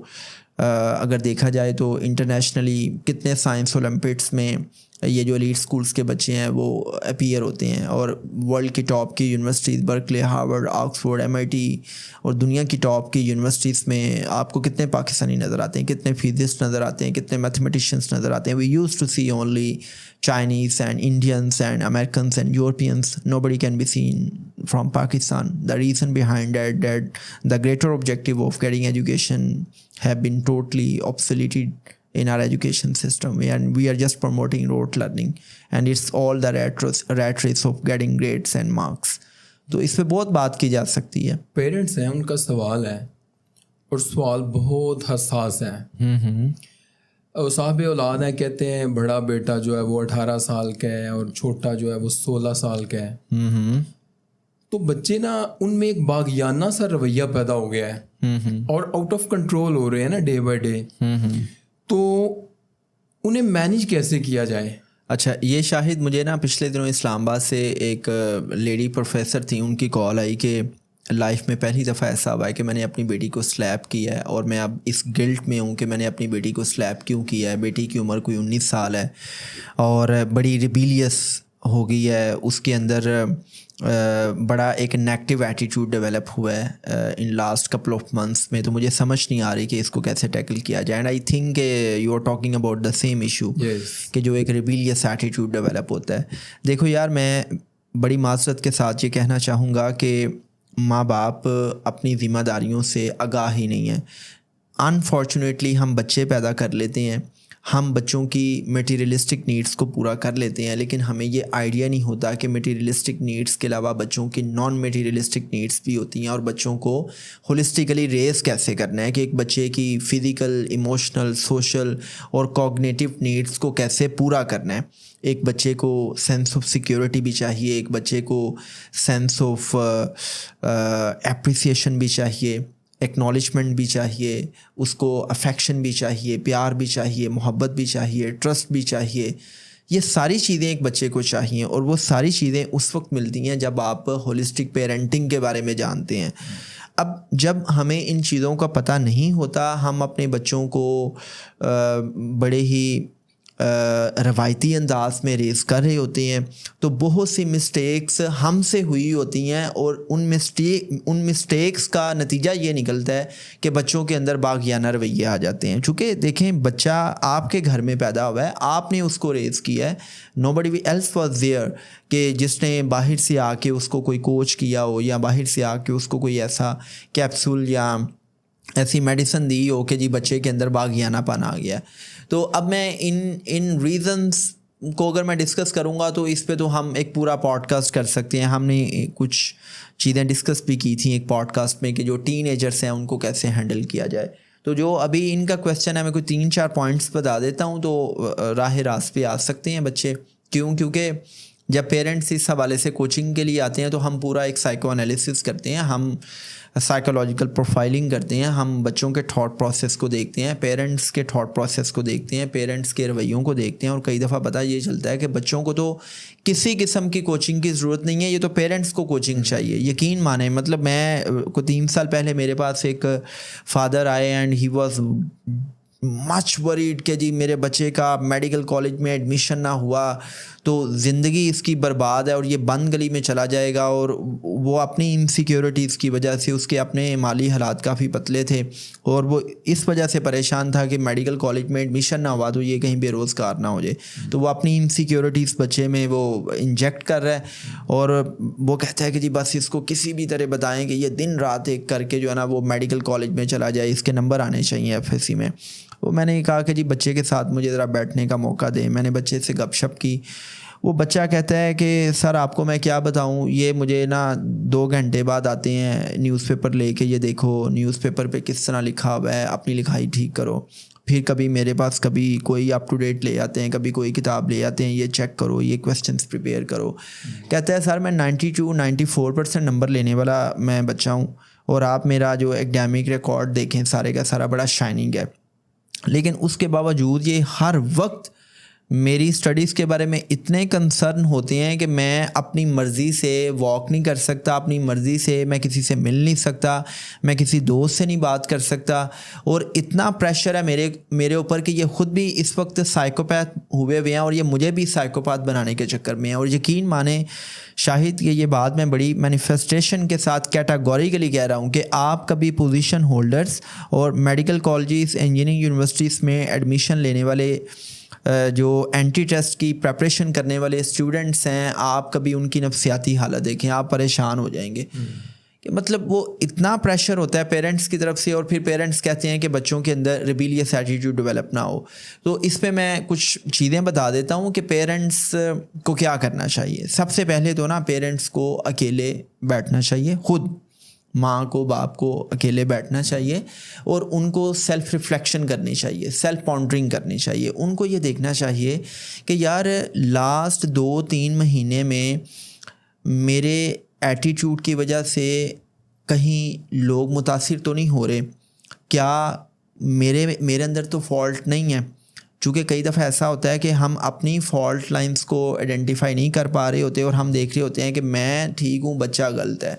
اگر دیکھا جائے تو انٹرنیشنلی کتنے سائنس اولمپکس میں یہ جو ایلیٹ سکولز کے بچے ہیں وہ اپیئر ہوتے ہیں, اور ورلڈ کی ٹاپ کی universities, Berkeley, Harvard, Oxford, MIT اور دنیا کی ٹاپ کی یونیورسٹیز میں آپ کو کتنے پاکستانی نظر آتے ہیں, کتنے فزسٹ نظر آتے ہیں, کتنے میتھمیٹیشینس نظر آتے ہیں. We use to see only Chinese and Indians and Americans and Europeans. Nobody can be seen from Pakistan. The reason behind that the greater objective of getting education have been totally obsoleted in our education system, and we are just promoting rote learning, and it's all the rat race of getting grades and marks. تو اس پہ بہت بات کی جا سکتی ہے. Parents ہیں, ان کا سوال ہے, اور سوال بہت حساس ہے. صاحب اولاد ہیں, کہتے ہیں بڑا بیٹا جو ہے وہ 18 سال کا ہے اور چھوٹا جو ہے وہ 16 سال کا ہے. تو بچے نا ان میں ایک باغیانہ سا رویہ پیدا ہو گیا ہے اور آؤٹ آف کنٹرول ہو رہے ہیں نا ڈے بائی ڈے. تو انہیں مینیج کیسے کیا جائے؟ اچھا, یہ شاہد مجھے نا پچھلے دنوں اسلام آباد سے ایک لیڈی پروفیسر تھیں, ان کی کال آئی کہ لائف میں پہلی دفعہ ایسا ہوا ہے کہ میں نے اپنی بیٹی کو سلیپ کیا ہے, اور میں اب اس گلٹ میں ہوں کہ میں نے اپنی بیٹی کو سلیپ کیوں کیا ہے. بیٹی کی عمر کوئی 19 سال ہے اور بڑی ریبیلیس ہو گئی ہے, اس کے اندر بڑا ایک نیگیٹو ایٹیٹیوڈ ڈیولپ ہوا ہے in last couple of months میں. تو مجھے سمجھ نہیں آ رہی کہ اس کو کیسے ٹیکل کیا جائے. اینڈ آئی تھنک کہ you are talking about the same issue, کہ جو ایک ریبیلیس ایٹیٹیوڈ ڈیولپ ہوتا ہے. دیکھو یار, میں بڑی معذرت کے ساتھ یہ کہنا چاہوں گا کہ ماں باپ اپنی ذمہ داریوں سے آگاہ ہی نہیں ہیں. انفارچونیٹلی ہم بچے پیدا کر لیتے ہیں, ہم بچوں کی میٹیریلسٹک نیڈس کو پورا کر لیتے ہیں, لیکن ہمیں یہ آئیڈیا نہیں ہوتا کہ میٹیریلسٹک نیڈس کے علاوہ بچوں کی نان میٹیریلسٹک نیڈس بھی ہوتی ہیں, اور بچوں کو ہولسٹیکلی ریز کیسے کرنا ہے, کہ ایک بچے کی فزیکل, ایموشنل, سوشل اور کوگنیٹیو نیڈس کو کیسے پورا کرنا ہے. ایک بچے کو سینس آف سیکیورٹی بھی چاہیے, ایک بچے کو سینس آف اپریسیشن بھی چاہیے, ایکنالجمنٹ بھی چاہیے, اس کو افیکشن بھی چاہیے, پیار بھی چاہیے, محبت بھی چاہیے, ٹرسٹ بھی چاہیے. یہ ساری چیزیں ایک بچے کو چاہیے, اور وہ ساری چیزیں اس وقت ملتی ہیں جب آپ ہولسٹک پیرنٹنگ کے بارے میں جانتے ہیں. اب جب ہمیں ان چیزوں کا پتہ نہیں ہوتا, ہم اپنے بچوں کو بڑے ہی روایتی انداز میں ریز کر رہے ہوتے ہیں, تو بہت سی مسٹیکس ہم سے ہوئی ہوتی ہیں, اور ان مسٹیکس کا نتیجہ یہ نکلتا ہے کہ بچوں کے اندر باغیانہ رویے آ جاتے ہیں. چونکہ دیکھیں, بچہ آپ کے گھر میں پیدا ہوا ہے, آپ نے اس کو ریز کیا ہے, nobody else was there کہ جس نے باہر سے آ کے اس کو کوئی کوچ کیا ہو, یا باہر سے آ کے اس کو کوئی ایسا کیپسول یا ایسی میڈیسن دی ہو کہ جی بچے کے اندر باغیانہ پن آ گیا. تو اب میں ان ریزنس کو اگر میں ڈسکس کروں گا تو اس پہ تو ہم ایک پورا پوڈ کاسٹ کر سکتے ہیں. ہم نے کچھ چیزیں ڈسکس بھی کی تھیں ایک پوڈ کاسٹ میں کہ جو ٹین ایجرس ہیں ان کو کیسے ہینڈل کیا جائے. تو جو ابھی ان کا کویشچن ہے, میں کوئی 3-4 پوائنٹس بتا دیتا ہوں, تو راہ راست پہ آ سکتے ہیں بچے. کیونکہ جب پیرنٹس اس حوالے سے کوچنگ کے لیے آتے ہیں تو ہم پورا ایک سائیکو انالیسس کرتے ہیں, ہم سائیکولوجیکل پروفائلنگ کرتے ہیں, ہم بچوں کے تھاٹ پروسیس کو دیکھتے ہیں, پیرنٹس کے تھاٹ پروسیس کو دیکھتے ہیں, پیرنٹس کے رویوں کو دیکھتے ہیں, اور کئی دفعہ پتہ یہ چلتا ہے کہ بچوں کو تو کسی قسم کی کوچنگ کی ضرورت نہیں ہے, یہ تو پیرنٹس کو کوچنگ چاہیے. یقین مانیں, مطلب میں کو 3 سال پہلے میرے پاس ایک فادر آئے and he was much worried کہ جی میرے بچے کا میڈیکل کالج میں ایڈمیشن نہ ہوا تو زندگی اس کی برباد ہے اور یہ بند گلی میں چلا جائے گا, اور وہ اپنی انسیکیورٹیز کی وجہ سے, اس کے اپنے مالی حالات کافی پتلے تھے اور وہ اس وجہ سے پریشان تھا کہ میڈیکل کالج میں ایڈمیشن نہ ہوا تو یہ کہیں بے روزگار نہ ہو جائے, تو وہ اپنی انسیکیورٹیز بچے میں وہ انجیکٹ کر رہا ہے, اور وہ کہتا ہے کہ جی بس اس کو کسی بھی طرح بتائیں کہ یہ دن رات ایک کر کے جو ہے نا وہ میڈیکل کالج میں چلا جائے, اس کے نمبر آنے چاہیے FSC میں. وہ میں نے کہا کہ جی بچے کے ساتھ مجھے ذرا بیٹھنے کا موقع دیں. میں نے بچے سے گپ شپ کی. وہ بچہ کہتا ہے کہ سر آپ کو میں کیا بتاؤں, یہ مجھے نا 2 گھنٹے بعد آتے ہیں نیوز پیپر لے کے, یہ دیکھو نیوز پیپر پہ کس طرح لکھا ہوا ہے, اپنی لکھائی ٹھیک کرو. پھر کبھی میرے پاس کبھی کوئی اپ ٹو ڈیٹ لے آتے ہیں, کبھی کوئی کتاب لے آتے ہیں, یہ چیک کرو, یہ کویسچنس پریپیئر کرو. کہتا ہے سر میں 92-94% نمبر لینے والا میں بچہ ہوں, اور آپ میرا جو ایکڈیمک ریکارڈ دیکھیں سارے کا سارا بڑا شائننگ ہے, لیکن اس کے باوجود یہ ہر وقت میری اسٹڈیز کے بارے میں اتنے کنسرن ہوتے ہیں کہ میں اپنی مرضی سے واک نہیں کر سکتا, اپنی مرضی سے میں کسی سے مل نہیں سکتا, میں کسی دوست سے نہیں بات کر سکتا, اور اتنا پریشر ہے میرے اوپر کہ یہ خود بھی اس وقت سائیکوپیتھ ہوئے ہوئے ہیں اور یہ مجھے بھی سائیکوپیتھ بنانے کے چکر میں ہیں. اور یقین مانیں شاہد کہ یہ بات میں بڑی مینیفیسٹیشن کے ساتھ کیٹاگوریکلی کہہ رہا ہوں کہ آپ کبھی پوزیشن ہولڈرز اور میڈیکل کالجز, انجینئرنگ یونیورسٹیز میں ایڈمیشن لینے والے جو اینٹی ٹیسٹ کی پریپریشن کرنے والے اسٹوڈنٹس ہیں, آپ کبھی ان کی نفسیاتی حالت دیکھیں, آپ پریشان ہو جائیں گے کہ مطلب وہ اتنا پریشر ہوتا ہے پیرنٹس کی طرف سے, اور پھر پیرنٹس کہتے ہیں کہ بچوں کے اندر ریبیلیس ایٹیٹیوڈ ڈیولپ نہ ہو. تو اس پہ میں کچھ چیزیں بتا دیتا ہوں کہ پیرنٹس کو کیا کرنا چاہیے. سب سے پہلے تو نا پیرنٹس کو اکیلے بیٹھنا چاہیے, خود ماں کو باپ کو اکیلے بیٹھنا چاہیے, اور ان کو سیلف ریفلیکشن کرنی چاہیے, سیلف پونڈرنگ کرنی چاہیے. ان کو یہ دیکھنا چاہیے کہ یار لاسٹ 2-3 مہینے میں میرے ایٹیٹیوڈ کی وجہ سے کہیں لوگ متاثر تو نہیں ہو رہے, کیا میرے اندر تو فالٹ نہیں ہے. چونکہ کئی دفعہ ایسا ہوتا ہے کہ ہم اپنی فالٹ لائنز کو آئیڈینٹیفائی نہیں کر پا رہے ہوتے, اور ہم دیکھ رہے ہوتے ہیں کہ میں ٹھیک ہوں, بچہ غلط ہے.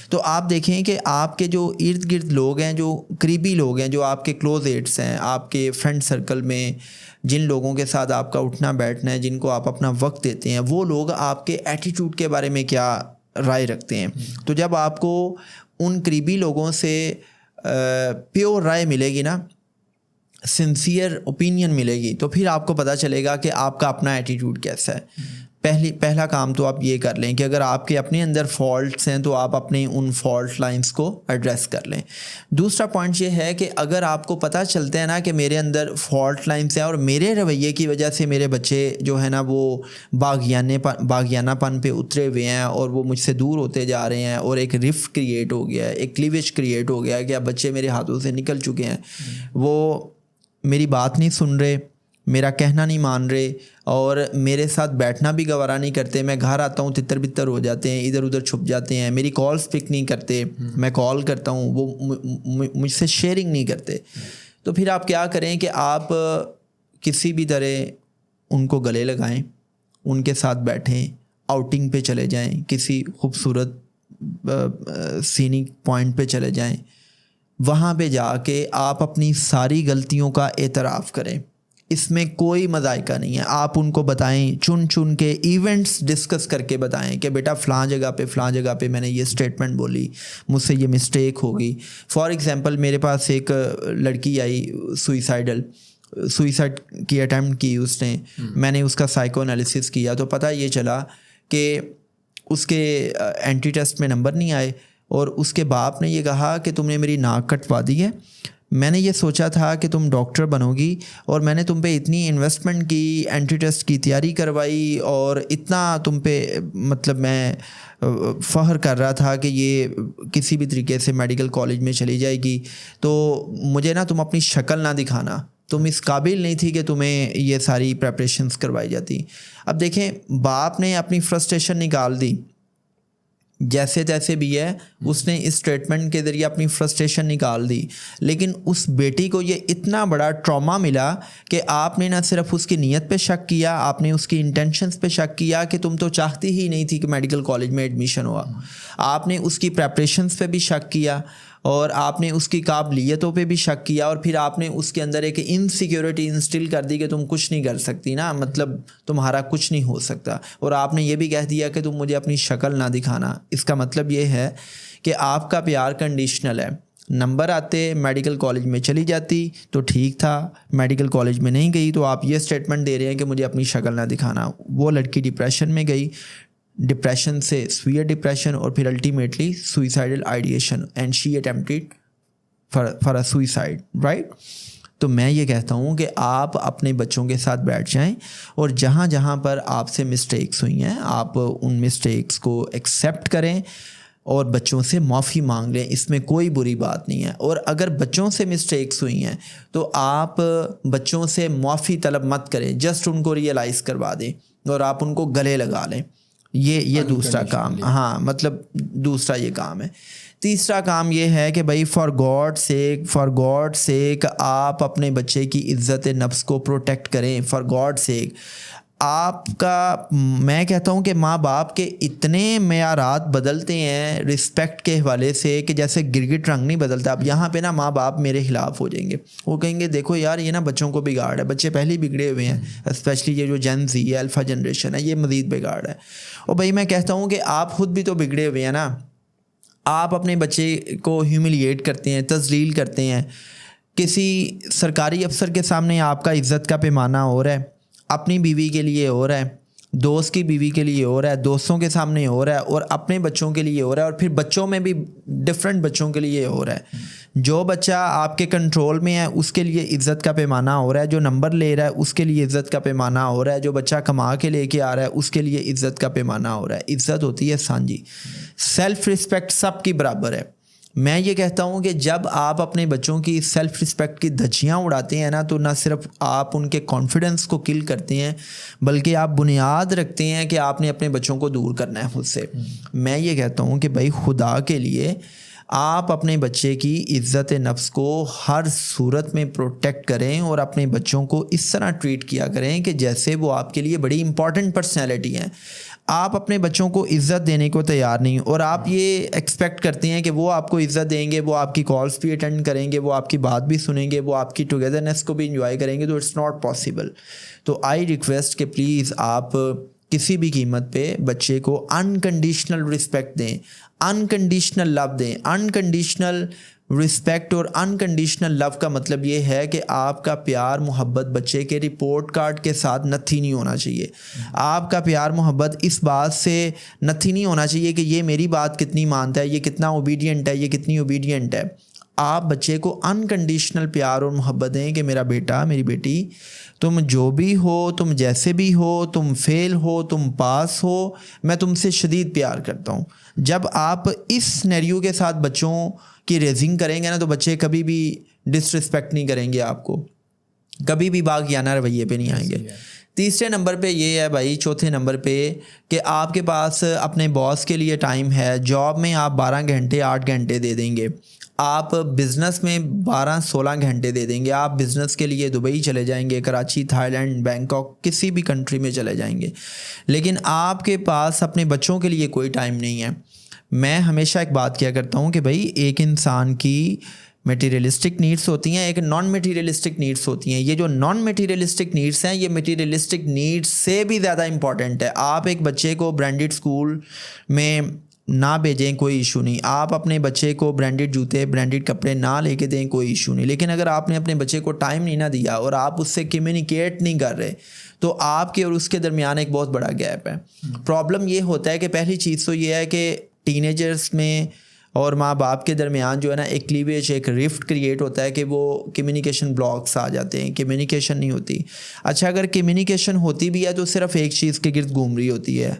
تو آپ دیکھیں کہ آپ کے جو ارد گرد لوگ ہیں, جو قریبی لوگ ہیں, جو آپ کے کلوز ایٹس ہیں, آپ کے فرینڈ سرکل میں جن لوگوں کے ساتھ آپ کا اٹھنا بیٹھنا ہے, جن کو آپ اپنا وقت دیتے ہیں, وہ لوگ آپ کے ایٹیٹیوڈ کے بارے میں کیا رائے رکھتے ہیں. تو جب آپ کو ان قریبی لوگوں سے پیور رائے ملے گی نا, سنسیئر اوپینین ملے گی, تو پھر آپ کو پتہ چلے گا کہ آپ کا اپنا ایٹیٹیوڈ کیسا ہے. پہلا کام تو آپ یہ کر لیں کہ اگر آپ کے اپنے اندر فالٹس ہیں تو آپ اپنے ان فالٹ لائنز کو ایڈریس کر لیں. دوسرا پوائنٹ یہ ہے کہ اگر آپ کو پتہ چلتا ہے نا کہ میرے اندر فالٹ لائنز ہیں اور میرے رویے کی وجہ سے میرے بچے جو ہے نا وہ باغیانہ پن پہ اترے ہوئے ہیں اور وہ مجھ سے دور ہوتے جا رہے ہیں, اور ایک رفٹ کریٹ ہو گیا ہے, ایک کلیویج کریٹ ہو گیا ہے کہ اب بچے میرے ہاتھوں سے نکل چکے ہیں, وہ میری بات نہیں سن رہے, میرا کہنا نہیں مان رہے, اور میرے ساتھ بیٹھنا بھی گوارا نہیں کرتے. میں گھر آتا ہوں تتر بتر ہو جاتے ہیں, ادھر ادھر چھپ جاتے ہیں, میری کالز پک نہیں کرتے, میں کال کرتا ہوں وہ مجھ سے شیئرنگ نہیں کرتے. تو پھر آپ کیا کریں کہ آپ کسی بھی طرح ان کو گلے لگائیں, ان کے ساتھ بیٹھیں, آؤٹنگ پہ چلے جائیں, کسی خوبصورت سینک پوائنٹ پہ چلے جائیں, وہاں پہ جا کے آپ اپنی ساری غلطیوں کا اعتراف کریں. اس میں کوئی مذائقہ نہیں ہے. آپ ان کو بتائیں, چن کے ایونٹس ڈسکس کر کے بتائیں کہ بیٹا فلاں جگہ پہ میں نے یہ اسٹیٹمنٹ بولی, مجھ سے یہ مسٹیک ہوگی. فار ایگزامپل میرے پاس ایک لڑکی آئی سوئسائڈ کی اٹیمپٹ کی اس نے, میں نے اس کا سائیکو انالیسس کیا تو پتہ یہ چلا کہ اس کے اینٹی ٹیسٹ میں نمبر نہیں آئے, اور اس کے باپ نے یہ کہا کہ تم نے میری ناک کٹوا دی ہے, میں نے یہ سوچا تھا کہ تم ڈاکٹر بنو گی, اور میں نے تم پہ اتنی انویسٹمنٹ کی, اینٹی ٹیسٹ کی تیاری کروائی, اور اتنا تم پہ مطلب میں فخر کر رہا تھا کہ یہ کسی بھی طریقے سے میڈیکل کالج میں چلی جائے گی, تو مجھے نا تم اپنی شکل نہ دکھانا, تم اس قابل نہیں تھی کہ تمہیں یہ ساری پریپریشنز کروائی جاتی. اب دیکھیں باپ نے اپنی فرسٹریشن نکال دی جیسے تیسے بھی ہے, اس نے اس اسٹیٹمنٹ کے ذریعے اپنی فرسٹریشن نکال دی, لیکن اس بیٹی کو یہ اتنا بڑا ٹراما ملا کہ آپ نے نہ صرف اس کی نیت پہ شک کیا, آپ نے اس کی انٹینشنز پہ شک کیا کہ تم تو چاہتی ہی نہیں تھی کہ میڈیکل کالج میں ایڈمیشن ہوا. آپ نے اس کی پریپریشنز پہ بھی شک کیا اور آپ نے اس کی قابلیتوں پہ بھی شک کیا, اور پھر آپ نے اس کے اندر ایک انسیکیورٹی انسٹل کر دی کہ تم کچھ نہیں کر سکتی نا, مطلب تمہارا کچھ نہیں ہو سکتا, اور آپ نے یہ بھی کہہ دیا کہ تم مجھے اپنی شکل نہ دکھانا. اس کا مطلب یہ ہے کہ آپ کا پیار کنڈیشنل ہے. نمبر آتے میڈیکل کالج میں چلی جاتی تو ٹھیک تھا, میڈیکل کالج میں نہیں گئی تو آپ یہ اسٹیٹمنٹ دے رہے ہیں کہ مجھے اپنی شکل نہ دکھانا. وہ لڑکی ڈپریشن میں گئی, ڈپریشن سے سویئر ڈپریشن, اور پھر ultimately suicidal ideation, and she attempted for a suicide, right. تو میں یہ کہتا ہوں کہ آپ اپنے بچوں کے ساتھ بیٹھ جائیں اور جہاں جہاں پر آپ سے مسٹیکس ہوئی ہیں آپ ان مسٹیکس کو ایکسیپٹ کریں اور بچوں سے معافی مانگ لیں. اس میں کوئی بری بات نہیں ہے. اور اگر بچوں سے مسٹیکس ہوئی ہیں تو آپ بچوں سے معافی طلب مت کریں, جسٹ ان کو ریئلائز کروا دیں اور آپ ان کو گلے لگا لیں. یہ دوسرا کام, ہاں مطلب دوسرا یہ کام ہے. تیسرا کام یہ ہے کہ بھائی فار گاڈ سیک آپ اپنے بچے کی عزت نفس کو پروٹیکٹ کریں. فار گاڈ سیک آپ کا, میں کہتا ہوں کہ ماں باپ کے اتنے معیارات بدلتے ہیں رسپیکٹ کے حوالے سے کہ جیسے گرگٹ رنگ نہیں بدلتا. اب یہاں پہ نا ماں باپ میرے خلاف ہو جائیں گے, وہ کہیں گے دیکھو یار یہ نا بچوں کو بگاڑ ہے, بچے پہلے ہی بگڑے ہوئے ہیں, اسپیشلی یہ جو جین زی ہے, الفا جنریشن ہے, یہ مزید بگاڑ ہے. اور بھائی میں کہتا ہوں کہ آپ خود بھی تو بگڑے ہوئے ہیں نا, آپ اپنے بچے کو ہیوملیٹ کرتے ہیں, تذلیل کرتے ہیں. کسی سرکاری افسر کے سامنے آپ کا عزت کا پیمانہ ہو رہا ہے, اپنی بیوی کے لیے ہو رہا ہے, دوست کی بیوی کے لیے ہو رہا ہے, دوستوں کے سامنے ہو رہا ہے, اور اپنے بچوں کے لیے ہو رہا ہے, اور پھر بچوں میں بھی ڈفرینٹ بچوں کے لیے ہو رہا ہے. جو بچہ آپ کے کنٹرول میں ہے اس کے لیے عزت کا پیمانہ ہو رہا ہے, جو نمبر لے رہا ہے اس کے لیے عزت کا پیمانہ ہو رہا ہے, جو بچہ کما کے لے کے آ رہا ہے اس کے لیے عزت کا پیمانہ ہو رہا ہے. عزت ہوتی ہے سانجی, سیلف رسپیکٹ سب کی برابر ہے. میں یہ کہتا ہوں کہ جب آپ اپنے بچوں کی سیلف رسپیکٹ کی دھجیاں اڑاتے ہیں نا, تو نہ صرف آپ ان کے کانفیڈنس کو کل کرتے ہیں بلکہ آپ بنیاد رکھتے ہیں کہ آپ نے اپنے بچوں کو دور کرنا ہے خود سے. میں یہ کہتا ہوں کہ بھائی خدا کے لیے آپ اپنے بچے کی عزت نفس کو ہر صورت میں پروٹیکٹ کریں اور اپنے بچوں کو اس طرح ٹریٹ کیا کریں کہ جیسے وہ آپ کے لیے بڑی امپورٹنٹ پرسنالٹی ہیں. آپ اپنے بچوں کو عزت دینے کو تیار نہیں, اور آپ یہ ایکسپیکٹ کرتے ہیں کہ وہ آپ کو عزت دیں گے, وہ آپ کی کالس بھی اٹینڈ کریں گے, وہ آپ کی بات بھی سنیں گے, وہ آپ کی ٹوگیدرنیس کو بھی انجوائے کریں گے. تو اٹس ناٹ پاسبل. تو آئی ریکویسٹ کہ پلیز آپ کسی بھی قیمت پہ بچے کو انکنڈیشنل رسپیکٹ دیں, انکنڈیشنل لو دیں. انکنڈیشنل رسپیکٹ اور انکنڈیشنل لو کا مطلب یہ ہے کہ آپ کا پیار محبت بچے کے رپورٹ کارڈ کے ساتھ نتھی نہیں ہونا چاہیے. آپ کا پیار محبت اس بات سے نتھی نہیں ہونا چاہیے کہ یہ میری بات کتنی مانتا ہے, یہ کتنا اوبیڈینٹ ہے, یہ کتنی اوبیڈینٹ ہے. آپ بچے کو انکنڈیشنل پیار اور محبت دیں کہ میرا بیٹا میری بیٹی تم جو بھی ہو, تم جیسے بھی ہو, تم فیل ہو تم پاس ہو, میں تم سے شدید پیار کرتا ہوں. جب آپ اس سینیریو کے ساتھ بچوں کی ریزنگ کریں گے نا تو بچے کبھی بھی ڈس رسپیکٹ نہیں کریں گے آپ کو, کبھی بھی باغیانہ رویے پہ نہیں آئیں گے. تیسرے نمبر پہ یہ ہے بھائی, چوتھے نمبر پہ کہ آپ کے پاس اپنے باس کے لیے ٹائم ہے. جاب میں آپ 12 گھنٹے 8 گھنٹے دے دیں گے, آپ بزنس میں 12-16 گھنٹے دے دیں گے. آپ بزنس کے لیے دبئی چلے جائیں گے, کراچی, تھائی لینڈ, بینکاک, کسی بھی کنٹری میں چلے جائیں گے, لیکن آپ کے پاس اپنے بچوں کے لیے کوئی ٹائم نہیں ہے. میں ہمیشہ ایک بات کیا کرتا ہوں کہ بھائی ایک انسان کی میٹیریلسٹک نیڈس ہوتی ہیں, ایک نان میٹیریلسٹک نیڈس ہوتی ہیں. یہ جو نان میٹیریلسٹک نیڈس ہیں یہ میٹیریلسٹک نیڈس سے بھی زیادہ امپورٹنٹ ہے. آپ ایک بچے کو برانڈیڈ اسکول میں نہ بھیجیں کوئی ایشو نہیں, آپ اپنے بچے کو برانڈیڈ جوتے برانڈیڈ کپڑے نہ لے کے دیں کوئی ایشو نہیں, لیکن اگر آپ نے اپنے بچے کو ٹائم نہیں نہ دیا اور آپ اس سے کمیونیکیٹ نہیں کر رہے تو آپ کے اور اس کے درمیان ایک بہت بڑا گیپ ہے. پرابلم یہ ہوتا ہے کہ پہلی چیز تو یہ ہے کہ ٹین ایجرس میں اور ماں باپ کے درمیان جو ہے نا ایک کلیویج, ایک رفٹ کریٹ ہوتا ہے کہ وہ کمیونیکیشن بلاکس آ جاتے ہیں, کمیونیکیشن نہیں ہوتی. اچھا اگر کمیونیکیشن ہوتی بھی ہے تو صرف ایک چیز کے گرد گھوم رہی ہوتی ہے,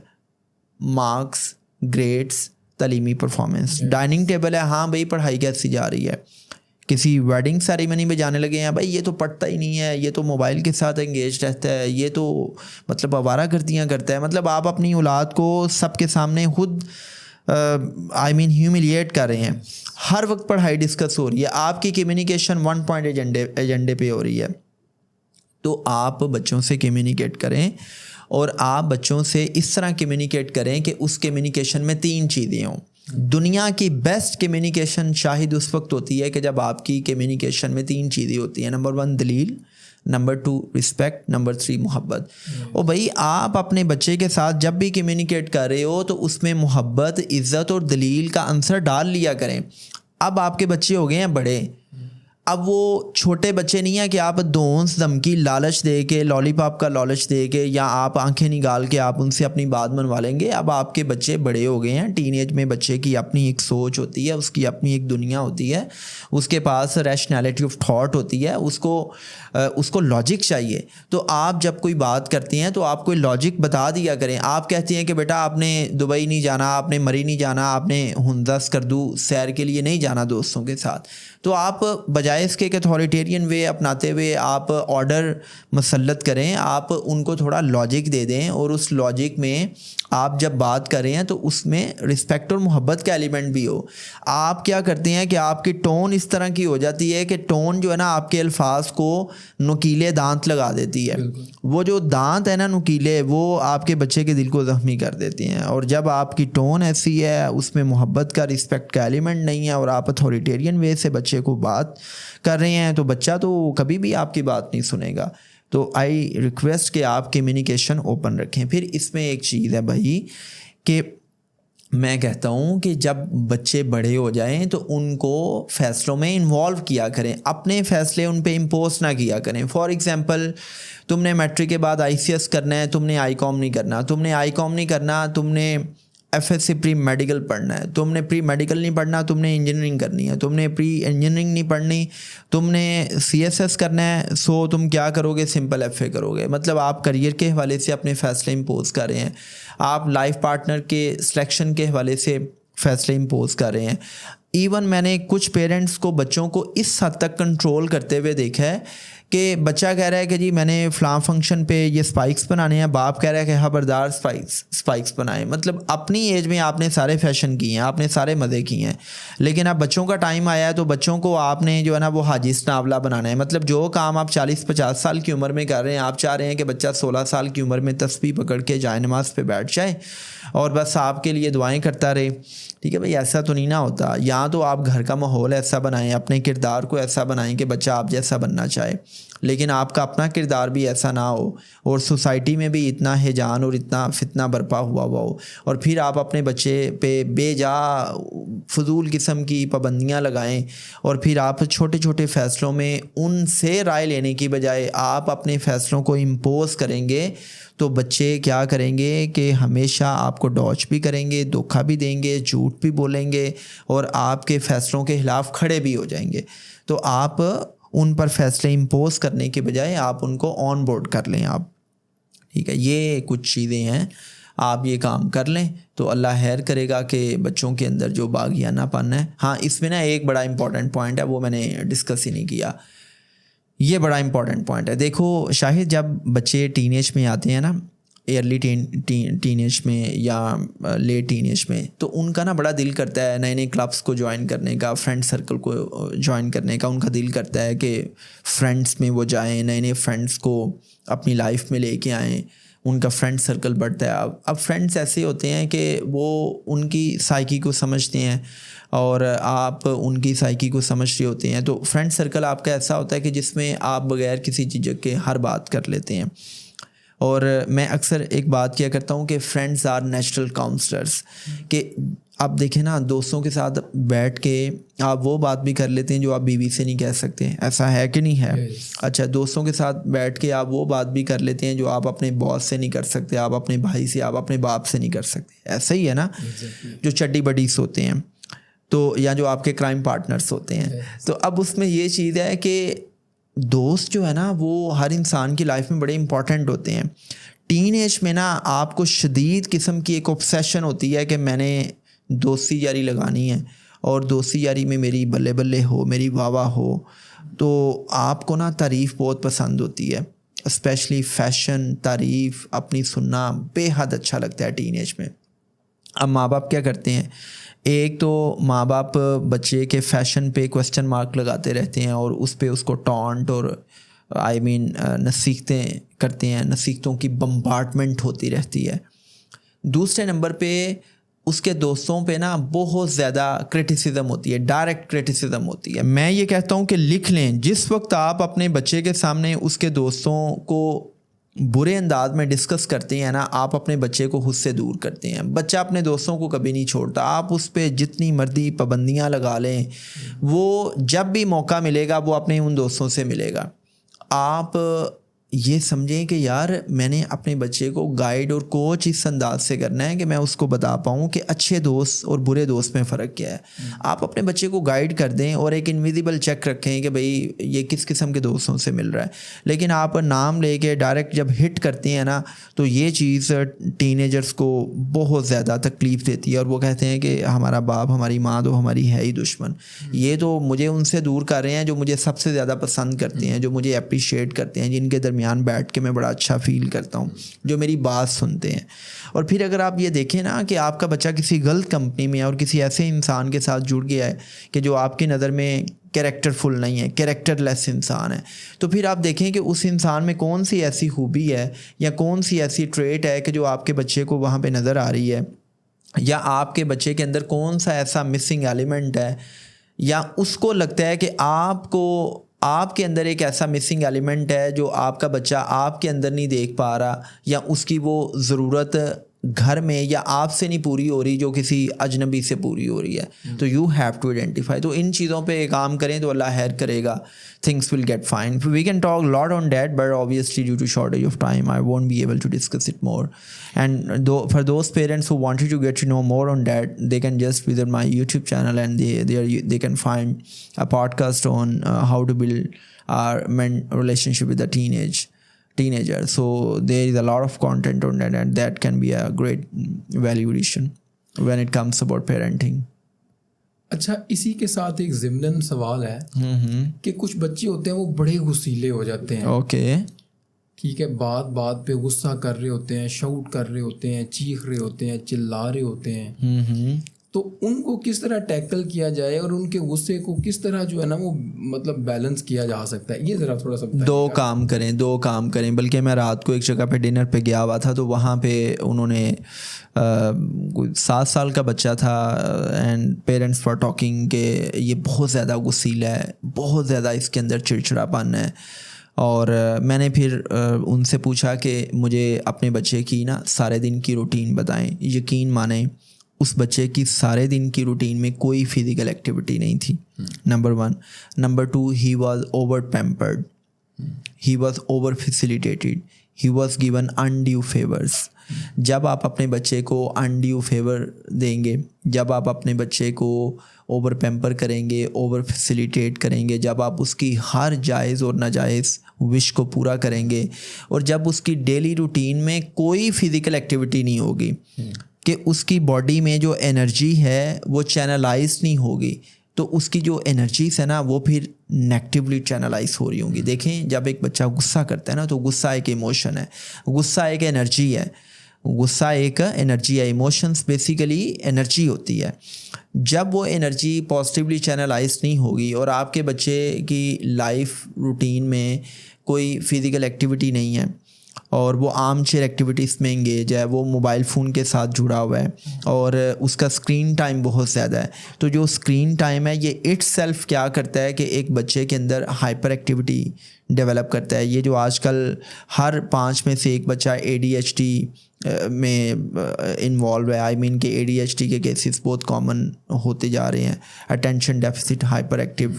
مارکس, گریڈس, تعلیمی پرفارمنس. ڈائننگ ٹیبل ہے, ہاں بھائی پڑھائی کیسی جا رہی ہے, کسی ویڈنگ سیریمنی میں جانے لگے ہیں بھائی یہ تو پڑھتا ہی نہیں ہے, یہ تو موبائل کے ساتھ انگیج رہتا ہے, یہ تو مطلب آوارہ گردیاں کرتا ہے. مطلب آپ اپنی اولاد کو سب کے سامنے خود ہیوملیٹ کر رہے ہیں. ہر وقت پڑھائی ڈسکس ہو رہی ہے, آپ کی کمیونیکیشن 1 پوائنٹ ایجنڈے پہ ہو رہی ہے. تو آپ بچوں سے کمیونیکیٹ کریں, اور آپ بچوں سے اس طرح کمیونیکیٹ کریں کہ اس کمیونیکیشن میں 3 چیزیں ہوں. دنیا کی بیسٹ کمیونیکیشن شاہد اس وقت ہوتی ہے کہ جب آپ کی کمیونیکیشن میں 3 چیزیں ہوتی ہیں. نمبر 1 دلیل, نمبر 2 رسپیکٹ, نمبر 3 محبت. اور بھائی آپ اپنے بچے کے ساتھ جب بھی کمیونیکیٹ کر رہے ہو تو اس میں محبت, عزت اور دلیل کا عنصر ڈال لیا کریں. اب آپ کے بچے ہو گئے ہیں بڑے, اب وہ چھوٹے بچے نہیں ہیں کہ آپ دونس دھمکی لالچ دے کے, لالی پاپ کا لالچ دے کے, یا آپ آنکھیں نگال کے آپ ان سے اپنی بات منوا لیں گے. اب آپ کے بچے بڑے ہو گئے ہیں, ٹین ایج میں بچے کی اپنی ایک سوچ ہوتی ہے, اس کی اپنی ایک دنیا ہوتی ہے, اس کے پاس ریشنیلٹی آف تھاٹ ہوتی ہے, اس کو لاجک چاہیے. تو آپ جب کوئی بات کرتے ہیں تو آپ کوئی لاجک بتا دیا کریں. آپ کہتے ہیں کہ بیٹا آپ نے دبئی نہیں جانا, آپ نے مری نہیں جانا, آپ نے ہندا سکردو سیر کے لیے نہیں جانا دوستوں کے ساتھ, تو آپ بجائے اس کے ایک اتھارٹیرین وے اپناتے ہوئے آپ آرڈر مسلط کریں, آپ ان کو تھوڑا لاجک دے دیں, اور اس لاجک میں آپ جب بات کر رہے ہیں تو اس میں رسپیکٹ اور محبت کا ایلیمنٹ بھی ہو. آپ کیا کرتے ہیں کہ آپ کی ٹون اس طرح کی ہو جاتی ہے کہ ٹون جو ہے نا آپ کے الفاظ کو نکیلے دانت لگا دیتی ہے. وہ جو دانت ہے نا نکیلے, وہ آپ کے بچے کے دل کو زخمی کر دیتی ہیں. اور جب آپ کی ٹون ایسی ہے, اس میں محبت کا رسپیکٹ کا ایلیمنٹ نہیں ہے, اور آپ اتھارٹیرین وے سے بچے کو بات کر رہے ہیں, تو بچہ تو کبھی بھی آپ کی بات نہیں سنے گا. تو آئی ریکویسٹ کہ آپ کمیونیکیشن اوپن رکھیں. پھر اس میں ایک چیز ہے بھائی کہ میں کہتا ہوں کہ جب بچے بڑے ہو جائیں تو ان کو فیصلوں میں انوالو کیا کریں, اپنے فیصلے ان پہ امپوز نہ کیا کریں. فار ایگزامپل تم نے میٹرک کے بعد آئی سی ایس کرنا ہے, تم نے آئی کام نہیں کرنا, تم نے آئی کام نہیں کرنا, تم نے F S C pre medical پڑھنا ہے, تم نے پری میڈیکل نہیں پڑھنا, تم نے انجینئرنگ کرنی ہے, تم نے پری انجینئرنگ نہیں پڑھنی, تم نے سی ایس ایس کرنا ہے, سو تم کیا کرو گے, سمپل ایف اے کرو گے. مطلب آپ کریئر کے حوالے سے اپنے فیصلے امپوز کر رہے ہیں, آپ لائف پارٹنر کے سلیکشن کے حوالے سے فیصلے امپوز کر رہے ہیں. ایون میں نے کچھ پیرنٹس کو بچوں کو اس حد تک کنٹرول کرتے ہوئے دیکھا ہے کہ بچہ کہہ رہا ہے کہ جی میں نے فلاں فنکشن پہ یہ اسپائکس بنانے ہیں, باپ کہہ رہا ہے کہ خبردار اسپائکس بنائیں. مطلب اپنی ایج میں آپ نے سارے فیشن کیے ہیں, آپ نے سارے مزے کیے ہیں, لیکن اب بچوں کا ٹائم آیا ہے تو بچوں کو آپ نے جو ہے نا وہ حاجی ناولا بنانا ہے. مطلب جو کام آپ 40-50 سال کی عمر میں کر رہے ہیں, آپ چاہ رہے ہیں کہ بچہ 16 سال کی عمر میں تسبیح پکڑ کے جائے نماز پہ بیٹھ جائے اور بس آپ کے لیے دعائیں کرتا رہے. ٹھیک ہے بھائی, ایسا تو نہیں نہ ہوتا. یا تو آپ گھر کا ماحول ایسا بنائیں, اپنے کردار کو ایسا بنائیں کہ بچہ آپ جیسا بننا چاہے, لیکن آپ کا اپنا کردار بھی ایسا نہ ہو, اور سوسائٹی میں بھی اتنا ہیجان اور اتنا فتنہ برپا ہوا ہو, اور پھر آپ اپنے بچے پہ بے جا فضول قسم کی پابندیاں لگائیں, اور پھر آپ چھوٹے چھوٹے فیصلوں میں ان سے رائے لینے کی بجائے آپ اپنے فیصلوں کو امپوز کریں گے, تو بچے کیا کریں گے کہ ہمیشہ آپ کو ڈاچ بھی کریں گے, دھوکہ بھی دیں گے, جھوٹ بھی بولیں گے, اور آپ کے فیصلوں کے خلاف کھڑے بھی ہو جائیں گے. تو آپ ان پر فیصلے امپوز کرنے کے بجائے آپ ان کو آن بورڈ کر لیں آپ. ٹھیک ہے, یہ کچھ چیزیں ہیں, آپ یہ کام کر لیں تو اللہ خیر کرے گا کہ بچوں کے اندر جو باغیانہ پن ہے. ہاں اس میں نا ایک بڑا امپورٹنٹ پوائنٹ ہے, وہ میں نے ڈسکس ہی نہیں کیا. یہ بڑا امپورٹنٹ پوائنٹ ہے. دیکھو شاہد, جب بچے ٹین ایج میں آتے ہیں نا, ایئرلی ٹین ایج میں یا لیٹ ٹین ایج میں, تو ان کا نا بڑا دل کرتا ہے نئے نئے کلبس کو جوائن کرنے کا, فرینڈ سرکل کو جوائن کرنے کا. ان کا دل کرتا ہے کہ فرینڈس میں وہ جائیں, نئے نئے فرینڈس کو اپنی لائف میں لے کے آئیں, ان کا فرینڈ سرکل بڑھتا ہے. اب فرینڈس ایسے ہوتے ہیں کہ وہ ان کی سائیکی کو سمجھتے ہیں, اور آپ ان کی سائیکی کو سمجھ رہے ہوتے ہیں. تو فرینڈ سرکل آپ کا ایسا ہوتا ہے کہ جس میں آپ بغیر کسی جھجک کے ہر بات کر لیتے ہیں. اور میں اکثر ایک بات کیا کرتا ہوں کہ فرینڈز آر نیچرل کاؤنسلرز, کہ آپ دیکھیں نا دوستوں کے ساتھ بیٹھ کے آپ وہ بات بھی کر لیتے ہیں جو آپ بیوی سے نہیں کہہ سکتے. ایسا ہے کہ نہیں ہے؟ اچھا, دوستوں کے ساتھ بیٹھ کے آپ وہ بات بھی کر لیتے ہیں جو آپ اپنے باس سے نہیں کر سکتے, آپ اپنے بھائی سے, آپ اپنے باپ سے نہیں کر سکتے. ایسا ہی ہے نا, جو چڈی بڈیز ہوتے ہیں تو, یا جو آپ کے کرائم پارٹنرز ہوتے ہیں. تو اب اس میں یہ چیز ہے کہ دوست جو ہے نا وہ ہر انسان کی لائف میں بڑے امپورٹنٹ ہوتے ہیں. ٹین ایج میں نا آپ کو شدید قسم کی ایک اوبسیشن ہوتی ہے کہ میں نے دوستی جاری لگانی ہے, اور دوستی یاری میں میری بلے بلے ہو, میری واہ واہ ہو, تو آپ کو نا تعریف بہت پسند ہوتی ہے. اسپیشلی فیشن, تعریف اپنی سننا بے حد اچھا لگتا ہے ٹین ایج میں. اب ماں باپ کیا کرتے ہیں, ایک تو ماں باپ بچے کے فیشن پہ کویسچن مارک لگاتے رہتے ہیں اور اس پہ اس کو ٹانٹ اور نصیحتیں کرتے ہیں, نصیحتوں کی بمبارڈمنٹ ہوتی رہتی ہے. دوسرے نمبر پہ اس کے دوستوں پہ نا بہت زیادہ کرٹیسزم ہوتی ہے, ڈائریکٹ کرٹیسزم ہوتی ہے. میں یہ کہتا ہوں کہ لکھ لیں, جس وقت آپ اپنے بچے کے سامنے اس کے دوستوں کو برے انداز میں ڈسکس کرتے ہیں نا, آپ اپنے بچے کو خود سے دور کرتے ہیں. بچہ اپنے دوستوں کو کبھی نہیں چھوڑتا, آپ اس پہ جتنی مرضی پابندیاں لگا لیں, وہ جب بھی موقع ملے گا وہ اپنے ان دوستوں سے ملے گا. آپ یہ سمجھیں کہ یار میں نے اپنے بچے کو گائیڈ اور کوچ اس انداز سے کرنا ہے کہ میں اس کو بتا پاؤں کہ اچھے دوست اور برے دوست میں فرق کیا ہے. آپ اپنے بچے کو گائیڈ کر دیں اور ایک انویزیبل چیک رکھیں کہ بھئی یہ کس قسم کے دوستوں سے مل رہا ہے. لیکن آپ نام لے کے ڈائریکٹ جب ہٹ کرتے ہیں نا, تو یہ چیز ٹین ایجرس کو بہت زیادہ تکلیف دیتی ہے, اور وہ کہتے ہیں کہ ہمارا باپ ہماری ماں تو ہماری ہے ہی دشمن. یہ تو مجھے ان سے دور کر رہے ہیں جو مجھے سب سے زیادہ پسند کرتے ہیں, جو مجھے اپریشیٹ کرتے ہیں, جن کے درمیان بیٹھ کے میں بڑا اچھا فیل کرتا ہوں, جو میری بات سنتے ہیں. اور پھر اگر آپ یہ دیکھیں نا کہ آپ کا بچہ کسی غلط کمپنی میں اور کسی ایسے انسان کے ساتھ جڑ گیا ہے کہ جو آپ کی نظر میں کیریکٹر فل نہیں ہے, کیریکٹر لیس انسان ہے, تو پھر آپ دیکھیں کہ اس انسان میں کون سی ایسی خوبی ہے یا کون سی ایسی ٹریٹ ہے کہ جو آپ کے بچے کو وہاں پہ نظر آ رہی ہے, یا آپ کے بچے کے اندر کون سا ایسا مسنگ ایلیمنٹ ہے, یا اس کو لگتا ہے کہ آپ کے اندر ایک ایسا مسنگ ایلیمنٹ ہے جو آپ کا بچہ آپ کے اندر نہیں دیکھ پا رہا, یا اس کی وہ ضرورت گھر میں یا آپ سے نہیں پوری ہو رہی جو کسی اجنبی سے پوری ہو رہی ہے. تو یو ہیو ٹو آئیڈینٹیفائی. تو ان چیزوں پہ کام کریں تو اللہ خیر کرے گا. Things will get fine. We can talk a lot on that, but obviously due to shortage of time, I won't be able to discuss it more. And for those parents who wanted to get to know more on that, they can just visit my YouTube channel, and they can find a podcast on how to build our relationship with a teenager. So there is a lot of content on that, and that can be a great value addition when it comes about parenting. اچھا, اسی کے ساتھ ایک ضمناً سوال ہے کہ کچھ بچے ہوتے ہیں وہ بڑے غصیلے ہو جاتے ہیں. اوکے, ٹھیک ہے, بات پہ غصہ کر رہے ہوتے ہیں, شاؤٹ کر رہے ہوتے ہیں, چیخ رہے ہوتے ہیں, چلا رہے ہوتے ہیں. تو ان کو کس طرح ٹیکل کیا جائے اور ان کے غصے کو کس طرح جو ہے نا وہ مطلب بیلنس کیا جا سکتا ہے, یہ ذرا تھوڑا سا دو کام کریں. بلکہ میں رات کو ایک جگہ پہ ڈنر پہ گیا ہوا تھا, تو وہاں پہ انہوں نے 7 سال کا بچہ تھا, اینڈ پیرنٹس فار ٹاکنگ کہ یہ بہت زیادہ غصیلا ہے, بہت زیادہ اس کے اندر چڑچڑا پن ہے. اور میں نے پھر ان سے پوچھا کہ مجھے اپنے بچے کی نا سارے دن کی روٹین بتائیں. یقین مانیں اس بچے کی سارے دن کی روٹین میں کوئی فزیکل ایکٹیویٹی نہیں تھی. Number 1. Number 2, he was over pampered, he was over facilitated, he was given undue favours. جب آپ اپنے بچے کو انڈیو فیور دیں گے, جب آپ اپنے بچے کو اوور پیمپر کریں گے, اوور فیسیلیٹیٹ کریں گے, جب آپ اس کی ہر جائز اور ناجائز وش کو پورا کریں گے, اور جب اس کی ڈیلی روٹین میں کوئی فزیکل ایکٹیویٹی نہیں ہوگی کہ اس کی باڈی میں جو انرجی ہے وہ چینلائز نہیں ہوگی, تو اس کی جو انرجیز ہے نا وہ پھر نیگیٹیولی چینلائز ہو رہی ہوں گی. دیکھیں جب ایک بچہ غصہ کرتا ہے نا, تو غصہ ایک ایموشن ہے, غصہ ایک انرجی ہے, غصہ ایک انرجی ہے. ایموشنس بیسیکلی انرجی ہوتی ہے. جب وہ انرجی پازیٹیولی چینلائز نہیں ہوگی اور آپ کے بچے کی لائف روٹین میں کوئی فزیکل ایکٹیویٹی نہیں ہے اور وہ عام چیئر ایکٹیویٹیز میں انگیج ہے, وہ موبائل فون کے ساتھ جڑا ہوا ہے اور اس کا اسکرین ٹائم بہت زیادہ ہے, تو جو اسکرین ٹائم ہے یہ اٹ سیلف کیا کرتا ہے کہ ایک بچے کے اندر ہائپر ایکٹیویٹی ڈیولپ کرتا ہے. یہ جو آج کل ہر 5 میں سے ایک بچہ ADHD میں انوالو ہے, آئی مین کہ ADHD کے کیسز بہت کامن ہوتے جا رہے ہیں, اٹینشن ڈیفیسٹ ہائپر ایکٹیو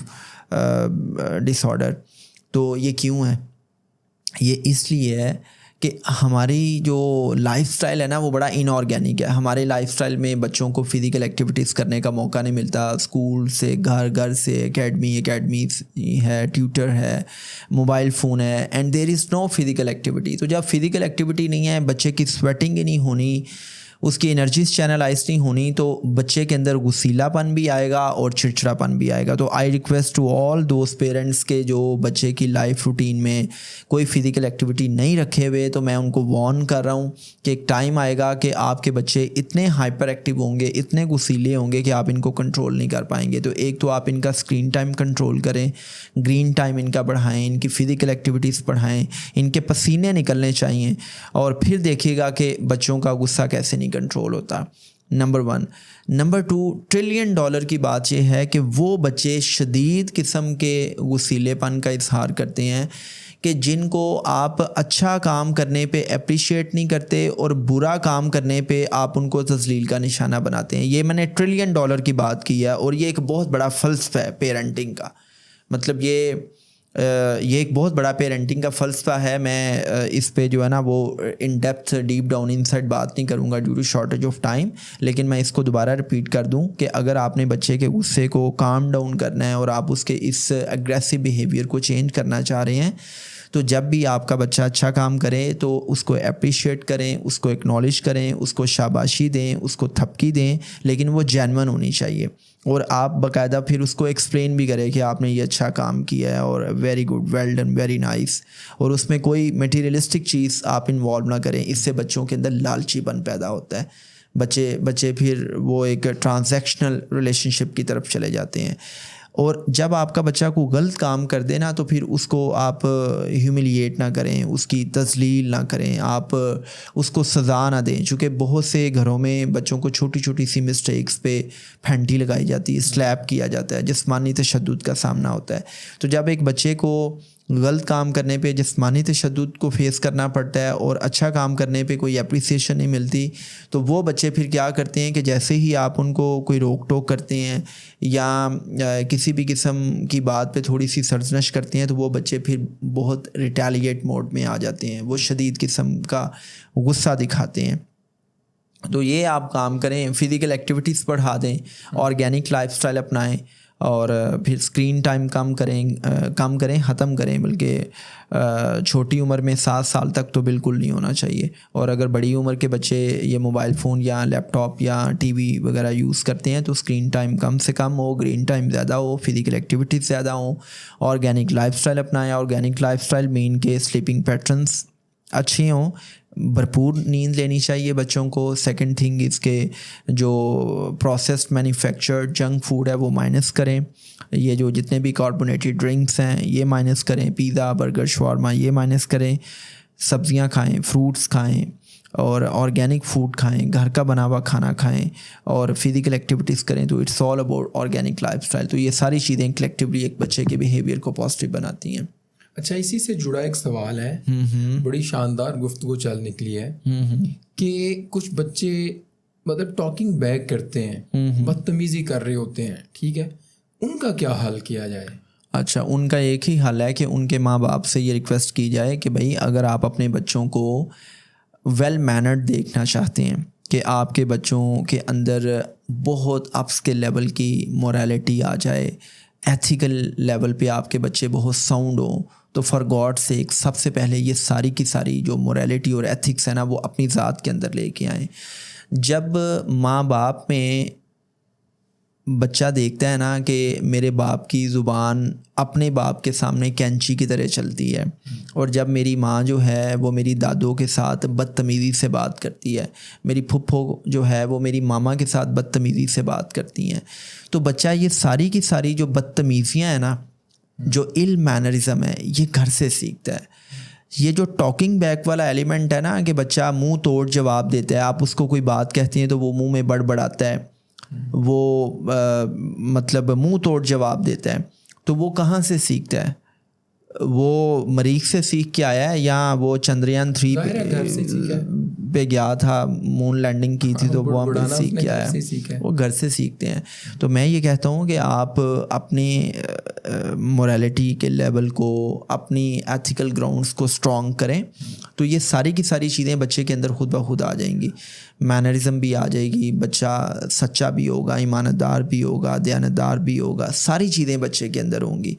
ڈس آرڈر. تو یہ کیوں ہے؟ یہ اس لیے ہے کہ ہماری جو لائف سٹائل ہے نا وہ بڑا ان آرگینک ہے. ہمارے لائف سٹائل میں بچوں کو فزیکل ایکٹیویٹیز کرنے کا موقع نہیں ملتا. اسکول سے گھر سے اکیڈمی ہے, ٹیوٹر ہے, موبائل فون ہے, and there is no physical activity. تو جب فزیکل ایکٹیویٹی نہیں ہے, بچے کی سویٹنگ ہی نہیں ہونی, اس کی انرجیز چینلائز نہیں ہونی تو بچے کے اندر غصیلا پن بھی آئے گا اور چڑچڑا پن بھی آئے گا. تو I request to all those parents کے جو بچے کی لائف روٹین میں کوئی فزیکل ایکٹیویٹی نہیں رکھے ہوئے, تو میں ان کو وارن کر رہا ہوں کہ ایک ٹائم آئے گا کہ آپ کے بچے اتنے ہائپر ایکٹیو ہوں گے, اتنے غصیلے ہوں گے کہ آپ ان کو کنٹرول نہیں کر پائیں گے. تو ایک تو آپ ان کا اسکرین ٹائم کنٹرول کریں, گرین ٹائم ان کا بڑھائیں, ان کی فزیکل ایکٹیویٹیز بڑھائیں, ان کے پسینے نکلنے چاہیے, اور پھر دیکھیے گا کہ بچوں کا غصہ کیسے نہیں کنٹرول ہوتا. نمبر 1. نمبر 2, $1 ٹریلین کی بات یہ ہے کہ وہ بچے شدید قسم کے غصیلے پن کا اظہار کرتے ہیں کہ جن کو آپ اچھا کام کرنے پہ اپریشیٹ نہیں کرتے اور برا کام کرنے پہ آپ ان کو تذلیل کا نشانہ بناتے ہیں. یہ میں نے $1 ٹریلین کی بات کی ہے, اور یہ ایک بہت بڑا فلسفہ ہے پیرنٹنگ کا. مطلب یہ ایک بہت بڑا پیرنٹنگ کا فلسفہ ہے. میں اس پہ جو ہے نا وہ in depth deep down inside بات نہیں کروں گا due to shortage of time, لیکن میں اس کو دوبارہ رپیٹ کر دوں کہ اگر آپ نے بچے کے غصے کو کام ڈاؤن کرنا ہے اور آپ اس کے اس اگریسو بیہیویئر کو چینج کرنا چاہ رہے ہیں, تو جب بھی آپ کا بچہ اچھا کام کرے تو اس کو اپریشیٹ کریں, اس کو اکنالج کریں, اس کو شاباشی دیں, اس کو تھپکی دیں, لیکن وہ جینون ہونی چاہیے. اور آپ باقاعدہ پھر اس کو ایکسپلین بھی کریں کہ آپ نے یہ اچھا کام کیا ہے اور very good, well done, very nice. اور اس میں کوئی میٹیریلسٹک چیز آپ انوالو نہ کریں. اس سے بچوں کے اندر لالچی پن پیدا ہوتا ہے. بچے پھر وہ ایک ٹرانزیکشنل ریلیشن شپ کی طرف چلے جاتے ہیں. اور جب آپ کا بچہ کو غلط کام کر دے نا, تو پھر اس کو آپ ہیوملیٹ نہ کریں, اس کی تذلیل نہ کریں, آپ اس کو سزا نہ دیں. چونکہ بہت سے گھروں میں بچوں کو چھوٹی چھوٹی سی مسٹیکس پہ پھینٹی لگائی جاتی ہے, سلیپ کیا جاتا ہے, جسمانی تشدد کا سامنا ہوتا ہے. تو جب ایک بچے کو غلط کام کرنے پہ جسمانی تشدد کو فیس کرنا پڑتا ہے اور اچھا کام کرنے پہ کوئی اپریسیشن نہیں ملتی, تو وہ بچے پھر کیا کرتے ہیں کہ جیسے ہی آپ ان کو کوئی روک ٹوک کرتے ہیں یا کسی بھی قسم کی بات پہ تھوڑی سی سرزنش کرتے ہیں, تو وہ بچے پھر بہت ریٹیلیٹ موڈ میں آ جاتے ہیں, وہ شدید قسم کا غصہ دکھاتے ہیں. تو یہ آپ کام کریں, فزیکل ایکٹیویٹیز بڑھا دیں, آرگینک لائف اسٹائل اپنائیں, اور پھر اسکرین ٹائم کم کریں, ختم کریں. بلکہ چھوٹی عمر میں 7 سال تک تو بالکل نہیں ہونا چاہیے. اور اگر بڑی عمر کے بچے یہ موبائل فون یا لیپ ٹاپ یا ٹی وی وغیرہ یوز کرتے ہیں, تو اسکرین ٹائم کم سے کم ہو, گرین ٹائم زیادہ ہو, فزیکل ایکٹیویٹیز زیادہ ہوں, آرگینک لائف اسٹائل اپنائیں. آرگینک لائف اسٹائل مین کے سلیپنگ پیٹرنس اچھے ہوں, بھرپور نیند لینی چاہیے بچوں کو. سیکنڈ تھنگ اس کے جو پروسیسڈ مینوفیکچرڈ جنک فوڈ ہے وہ مائنس کریں. یہ جو جتنے بھی کاربونیٹڈ ڈرنکس ہیں یہ مائنس کریں, پیزا, برگر, شاورما یہ مائنس کریں. سبزیاں کھائیں, فروٹس کھائیں, اور آرگینک فوڈ کھائیں, گھر کا بنا ہوا کھانا کھائیں, اور فزیکل ایکٹیویٹیز کریں. تو it's all about organic lifestyle. تو یہ ساری چیزیں کلیکٹیولی ایک بچے کے بیہیویئر کو پازیٹیو بناتی ہیں. اچھا, اسی سے جڑا ایک سوال ہے, بڑی شاندار گفتگو چل نکلی ہے کہ کچھ بچے مطلب ٹاکنگ بیک کرتے ہیں, بدتمیزی کر رہے ہوتے ہیں, ٹھیک ہے, ان کا کیا حل کیا جائے؟ اچھا, ان کا ایک ہی حل ہے کہ ان کے ماں باپ سے یہ ریکویسٹ کی جائے کہ بھائی اگر آپ اپنے بچوں کو ویل مینرڈ دیکھنا چاہتے ہیں, کہ آپ کے بچوں کے اندر بہت اپس کے لیول کی مورالٹی آ جائے, ایتھیکل لیول پہ آپ کے بچے بہت ساؤنڈ ہوں, تو فار گاڈ سیک سب سے پہلے یہ ساری کی ساری جو مورالٹی اور ایتھکس ہے نا وہ اپنی ذات کے اندر لے کے آئیں. جب ماں باپ میں بچہ دیکھتا ہے نا کہ میرے باپ کی زبان اپنے باپ کے سامنے کینچی کی طرح چلتی ہے, اور جب میری ماں جو ہے وہ میری دادوں کے ساتھ بدتمیزی سے بات کرتی ہے, میری پھپھو جو ہے وہ میری ماما کے ساتھ بدتمیزی سے بات کرتی ہیں, تو بچہ یہ ساری کی ساری جو بدتمیزیاں ہیں نا, جو ایل مینرزم ہے, یہ گھر سے سیکھتا ہے. یہ جو ٹاکنگ بیک والا ایلیمنٹ ہے نا کہ بچہ منہ توڑ جواب دیتا ہے, آپ اس کو کوئی بات کہتے ہیں تو وہ منہ میں بڑبڑاتا ہے, وہ مطلب منہ توڑ جواب دیتا ہے, تو وہ کہاں سے سیکھتا ہے؟ وہ مریخ سے سیکھ کے آیا ہے یا وہ چندریان 3 پہ گیا تھا, مون لینڈنگ کی تھی تو وہ ہم نے سیکھ کے آیا ہے, وہ گھر سے سیکھتے ہیں. تو میں یہ کہتا ہوں کہ آپ اپنی مورالٹی کے لیول کو, اپنی ایتھیکل گراؤنڈس کو اسٹرانگ کریں, تو یہ ساری کی ساری چیزیں بچے کے اندر خود بخود آ جائیں گی. مینرزم بھی آ جائے گی, بچہ سچا بھی ہوگا, ایماندار بھی ہوگا, دیانتدار بھی ہوگا, ساری چیزیں بچے کے اندر ہوں گی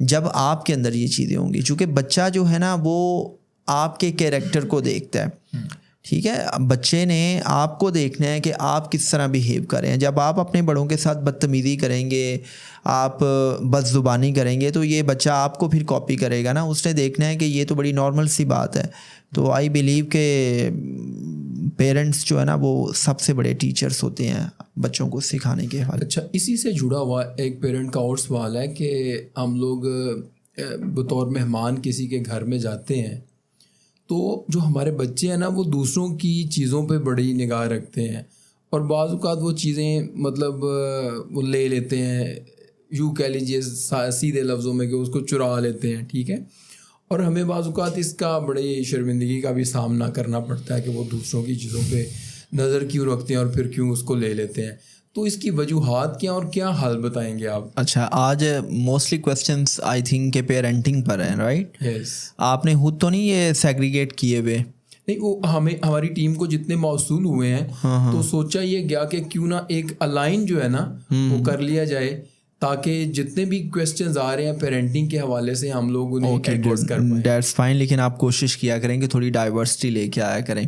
جب آپ کے اندر یہ چیزیں ہوں گی. چونکہ بچہ جو ہے نا وہ آپ کے کیریکٹر کو دیکھتا ہے, ٹھیک ہے. اب بچے نے آپ کو دیکھنا ہے کہ آپ کس طرح بیہیو کریں ہیں. جب آپ اپنے بڑوں کے ساتھ بدتمیزی کریں گے, آپ بد زبانی کریں گے, تو یہ بچہ آپ کو پھر کاپی کرے گا نا. اس نے دیکھنا ہے کہ یہ تو بڑی نارمل سی بات ہے. تو آئی بلیو کہ پیرنٹس جو ہے نا وہ سب سے بڑے ٹیچرس ہوتے ہیں بچوں کو سکھانے کے حوالے. اچھا, اسی سے جڑا ہوا ایک پیرنٹ کا اور سوال ہے کہ ہم لوگ بطور مہمان کسی کے گھر میں جاتے ہیں تو جو ہمارے بچے ہیں نا وہ دوسروں کی چیزوں پہ بڑی نگاہ رکھتے ہیں, اور بعض اوقات وہ چیزیں مطلب وہ لے لیتے ہیں, یوں کہہ لیجیے سیدھے لفظوں میں کہ اس کو چرا لیتے ہیں. ٹھیک ہے, اور ہمیں بعض اوقات اس کا بڑی شرمندگی کا بھی سامنا کرنا پڑتا ہے کہ وہ دوسروں کی چیزوں پہ نظر کیوں رکھتے ہیں اور پھر کیوں اس کو لے لیتے ہیں. تو اس کی وجوہات کیا اور کیا حل بتائیں گے آپ؟ اچھا, آج موسٹلی کویسچنس آئی تھنک کہ پیرنٹنگ پر ہیں, رائٹ؟ یس. آپ نے خود تو نہیں یہ سیگریگیٹ کیے ہوئے؟ نہیں, وہ ہماری ٹیم کو جتنے موصول ہوئے ہیں تو سوچا یہ گیا کہ کیوں نہ ایک الائن جو ہے نا وہ کر لیا جائے تاکہ جتنے بھی کویسچنز آ رہے ہیں پیرنٹنگ کے حوالے سے ہم لوگ انہیں ایڈریس کر پائیں. دیٹس فائن, لیکن آپ کوشش کیا کریں کہ تھوڑی ڈائیورسٹی لے کے آیا کریں.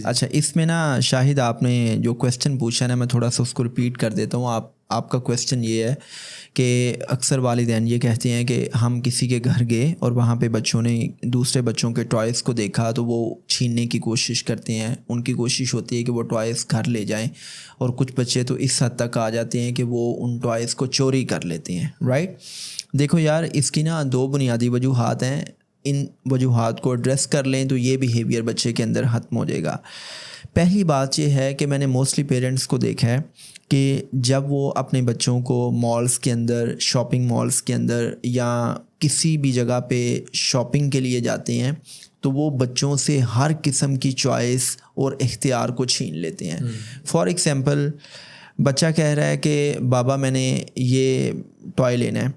اچھا, اس میں نا شاہد آپ نے جو کویسچن پوچھا نا میں تھوڑا سا اس کو ریپیٹ کر دیتا ہوں. آپ کا کویسچن یہ ہے کہ اکثر والدین یہ کہتے ہیں کہ ہم کسی کے گھر گئے اور وہاں پہ بچوں نے دوسرے بچوں کے ٹوائز کو دیکھا تو وہ چھیننے کی کوشش کرتے ہیں. ان کی کوشش ہوتی ہے کہ وہ ٹوائز گھر لے جائیں, اور کچھ بچے تو اس حد تک آ جاتے ہیں کہ وہ ان ٹوائز کو چوری کر لیتے ہیں, رائٹ؟ دیکھو یار, اس کی نا دو بنیادی وجوہات ہیں. ان وجوہات کو ایڈریس کر لیں تو یہ بیہیویئر بچے کے اندر ختم ہو جائے گا. پہلی بات یہ ہے کہ میں نے موسٹلی پیرنٹس کو دیکھا ہے کہ جب وہ اپنے بچوں کو مالز کے اندر, شاپنگ مالز کے اندر یا کسی بھی جگہ پہ شاپنگ کے لیے جاتے ہیں تو وہ بچوں سے ہر قسم کی چوائس اور اختیار کو چھین لیتے ہیں. فار ایگزامپل, بچہ کہہ رہا ہے کہ بابا میں نے یہ ٹوائے لینا ہے,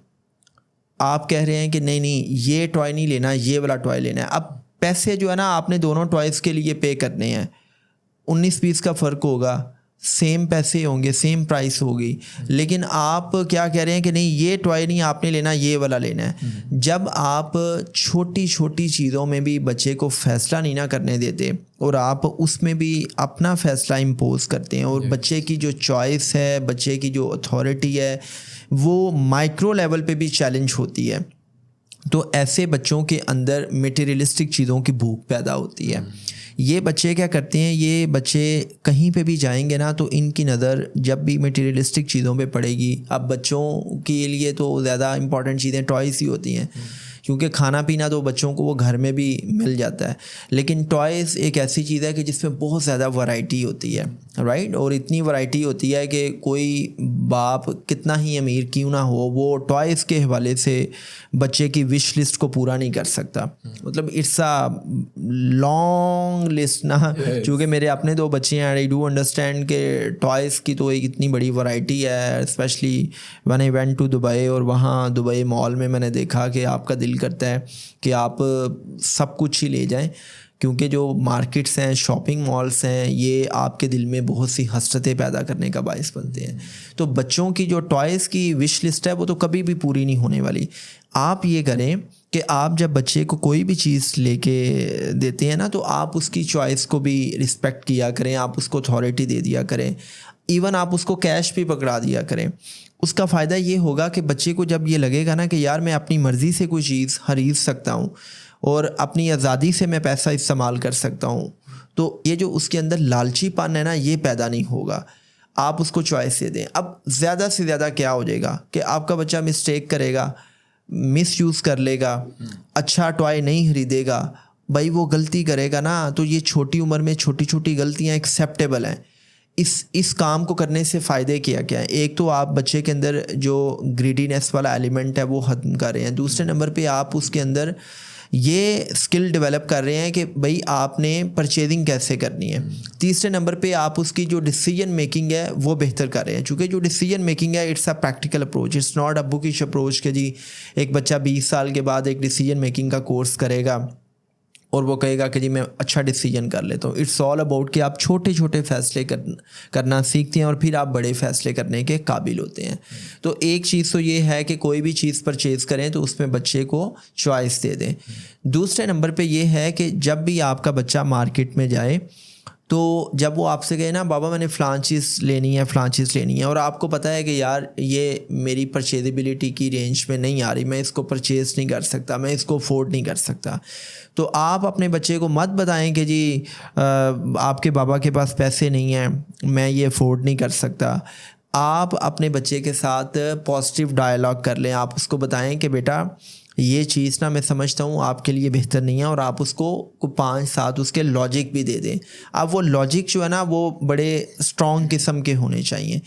آپ کہہ رہے ہیں کہ نہیں یہ ٹوائے نہیں لینا, یہ والا ٹوائے لینا ہے. اب پیسے جو ہے نا آپ نے دونوں ٹوائز کے لیے پے کرنے ہیں, 19-20 کا فرق ہوگا, سیم پیسے ہوں گے, سیم پرائس ہوگی, لیکن آپ کیا کہہ رہے ہیں کہ نہیں یہ ٹوائے نہیں آپ نے لینا, یہ والا لینا ہے. جب آپ چھوٹی چھوٹی چیزوں میں بھی بچے کو فیصلہ نہیں نہ کرنے دیتے اور آپ اس میں بھی اپنا فیصلہ امپوز کرتے ہیں, اور بچے کی جو چوائس ہے, بچے کی جو اتھارٹی ہے وہ مائکرو لیول پہ بھی چیلنج ہوتی ہے, تو ایسے بچوں کے اندر میٹیریلسٹک چیزوں کی بھوک پیدا ہوتی ہے. یہ بچے کیا کرتے ہیں, یہ بچے کہیں پہ بھی جائیں گے نا تو ان کی نظر جب بھی میٹیریلسٹک چیزوں پہ پڑے گی. اب بچوں کے لیے تو زیادہ امپورٹنٹ چیزیں ٹوائز ہی ہوتی ہیں, کیونکہ کھانا پینا تو بچوں کو وہ گھر میں بھی مل جاتا ہے, لیکن ٹوائز ایک ایسی چیز ہے کہ جس میں بہت زیادہ ورائٹی ہوتی ہے, رائٹ؟ اور اتنی ورائٹی ہوتی ہے کہ کوئی باپ کتنا ہی امیر کیوں نہ ہو وہ ٹوائز کے حوالے سے بچے کی وش لسٹ کو پورا نہیں کر سکتا. مطلب اٹس اے لانگ لسٹ نا, چونکہ میرے اپنے دو بچے ہیں, آئی ڈو انڈرسٹینڈ کہ ٹوائز کی تو ایک اتنی بڑی ورائٹی ہے, especially when I went to Dubai, اور وہاں دبئی مال میں نے دیکھا کہ آپ کا دل کرتا ہے کہ آپ سب کچھ ہی لے جائیں, کیونکہ جو مارکیٹس ہیں, شاپنگ مالس ہیں, یہ آپ کے دل میں بہت سی حسرتیں پیدا کرنے کا باعث بنتے ہیں. تو بچوں کی جو ٹوائز کی وش لسٹ ہے وہ تو کبھی بھی پوری نہیں ہونے والی. آپ یہ کریں کہ آپ جب بچے کو کوئی بھی چیز لے کے دیتے ہیں نا تو آپ اس کی چوائس کو بھی رسپیکٹ کیا کریں, آپ اس کو اتھارٹی دے دیا کریں, ایون آپ اس کو کیش بھی پکڑا دیا کریں. اس کا فائدہ یہ ہوگا کہ بچے کو جب یہ لگے گا نا کہ یار میں اپنی مرضی سے کوئی چیز خرید سکتا ہوں اور اپنی آزادی سے میں پیسہ استعمال کر سکتا ہوں, تو یہ جو اس کے اندر لالچی پن ہے نا یہ پیدا نہیں ہوگا. آپ اس کو چوائس دے دیں. اب زیادہ سے زیادہ کیا ہو جائے گا کہ آپ کا بچہ مسٹیک کرے گا, مس یوز کر لے گا, اچھا ٹوائے نہیں خریدے گا. بھائی وہ غلطی کرے گا نا تو یہ چھوٹی عمر میں چھوٹی چھوٹی غلطیاں ایکسیپٹیبل ہیں. اس کام کو کرنے سے فائدے کیا ہیں؟ ایک تو آپ بچے کے اندر جو گریڈینس والا ایلیمنٹ ہے وہ ختم کر رہے ہیں. دوسرے نمبر پہ آپ اس کے اندر یہ اسکل ڈیولپ کر رہے ہیں کہ بھائی آپ نے پرچیزنگ کیسے کرنی ہے. تیسرے نمبر پہ آپ اس کی جو ڈیسیجن میکنگ ہے وہ بہتر کر رہے ہیں, چونکہ جو ڈیسیجن میکنگ ہے it's a practical approach, it's not a bookish approach کہ جی ایک بچہ 20 سال کے بعد ایک ڈیسیجن میکنگ کا کورس کرے گا اور وہ کہے گا کہ جی میں اچھا ڈیسیجن کر لیتا ہوں. اٹس آل اباؤٹ کہ آپ چھوٹے چھوٹے فیصلے کرنا سیکھتے ہیں اور پھر آپ بڑے فیصلے کرنے کے قابل ہوتے ہیں. تو ایک چیز تو یہ ہے کہ کوئی بھی چیز پرچیز کریں تو اس میں بچے کو چوائس دے دیں. دوسرے نمبر پہ یہ ہے کہ جب بھی آپ کا بچہ مارکیٹ میں جائے تو جب وہ آپ سے کہے نا بابا میں نے فلان چیز لینی ہے اور آپ کو پتہ ہے کہ یار یہ میری پرچیزیبلٹی کی رینج میں نہیں آ رہی, میں اس کو پرچیز نہیں کر سکتا, میں اس کو افورڈ نہیں کر سکتا, تو آپ اپنے بچے کو مت بتائیں کہ جی آپ کے بابا کے پاس پیسے نہیں ہیں, میں یہ افورڈ نہیں کر سکتا. آپ اپنے بچے کے ساتھ پازیٹیو ڈائلاگ کر لیں, آپ اس کو بتائیں کہ بیٹا یہ چیز نا میں سمجھتا ہوں آپ کے لیے بہتر نہیں ہے, اور آپ اس کو 5-7 اس کے لاجک بھی دے دیں. اب وہ لاجک جو ہے نا وہ بڑے اسٹرانگ قسم کے ہونے چاہیے.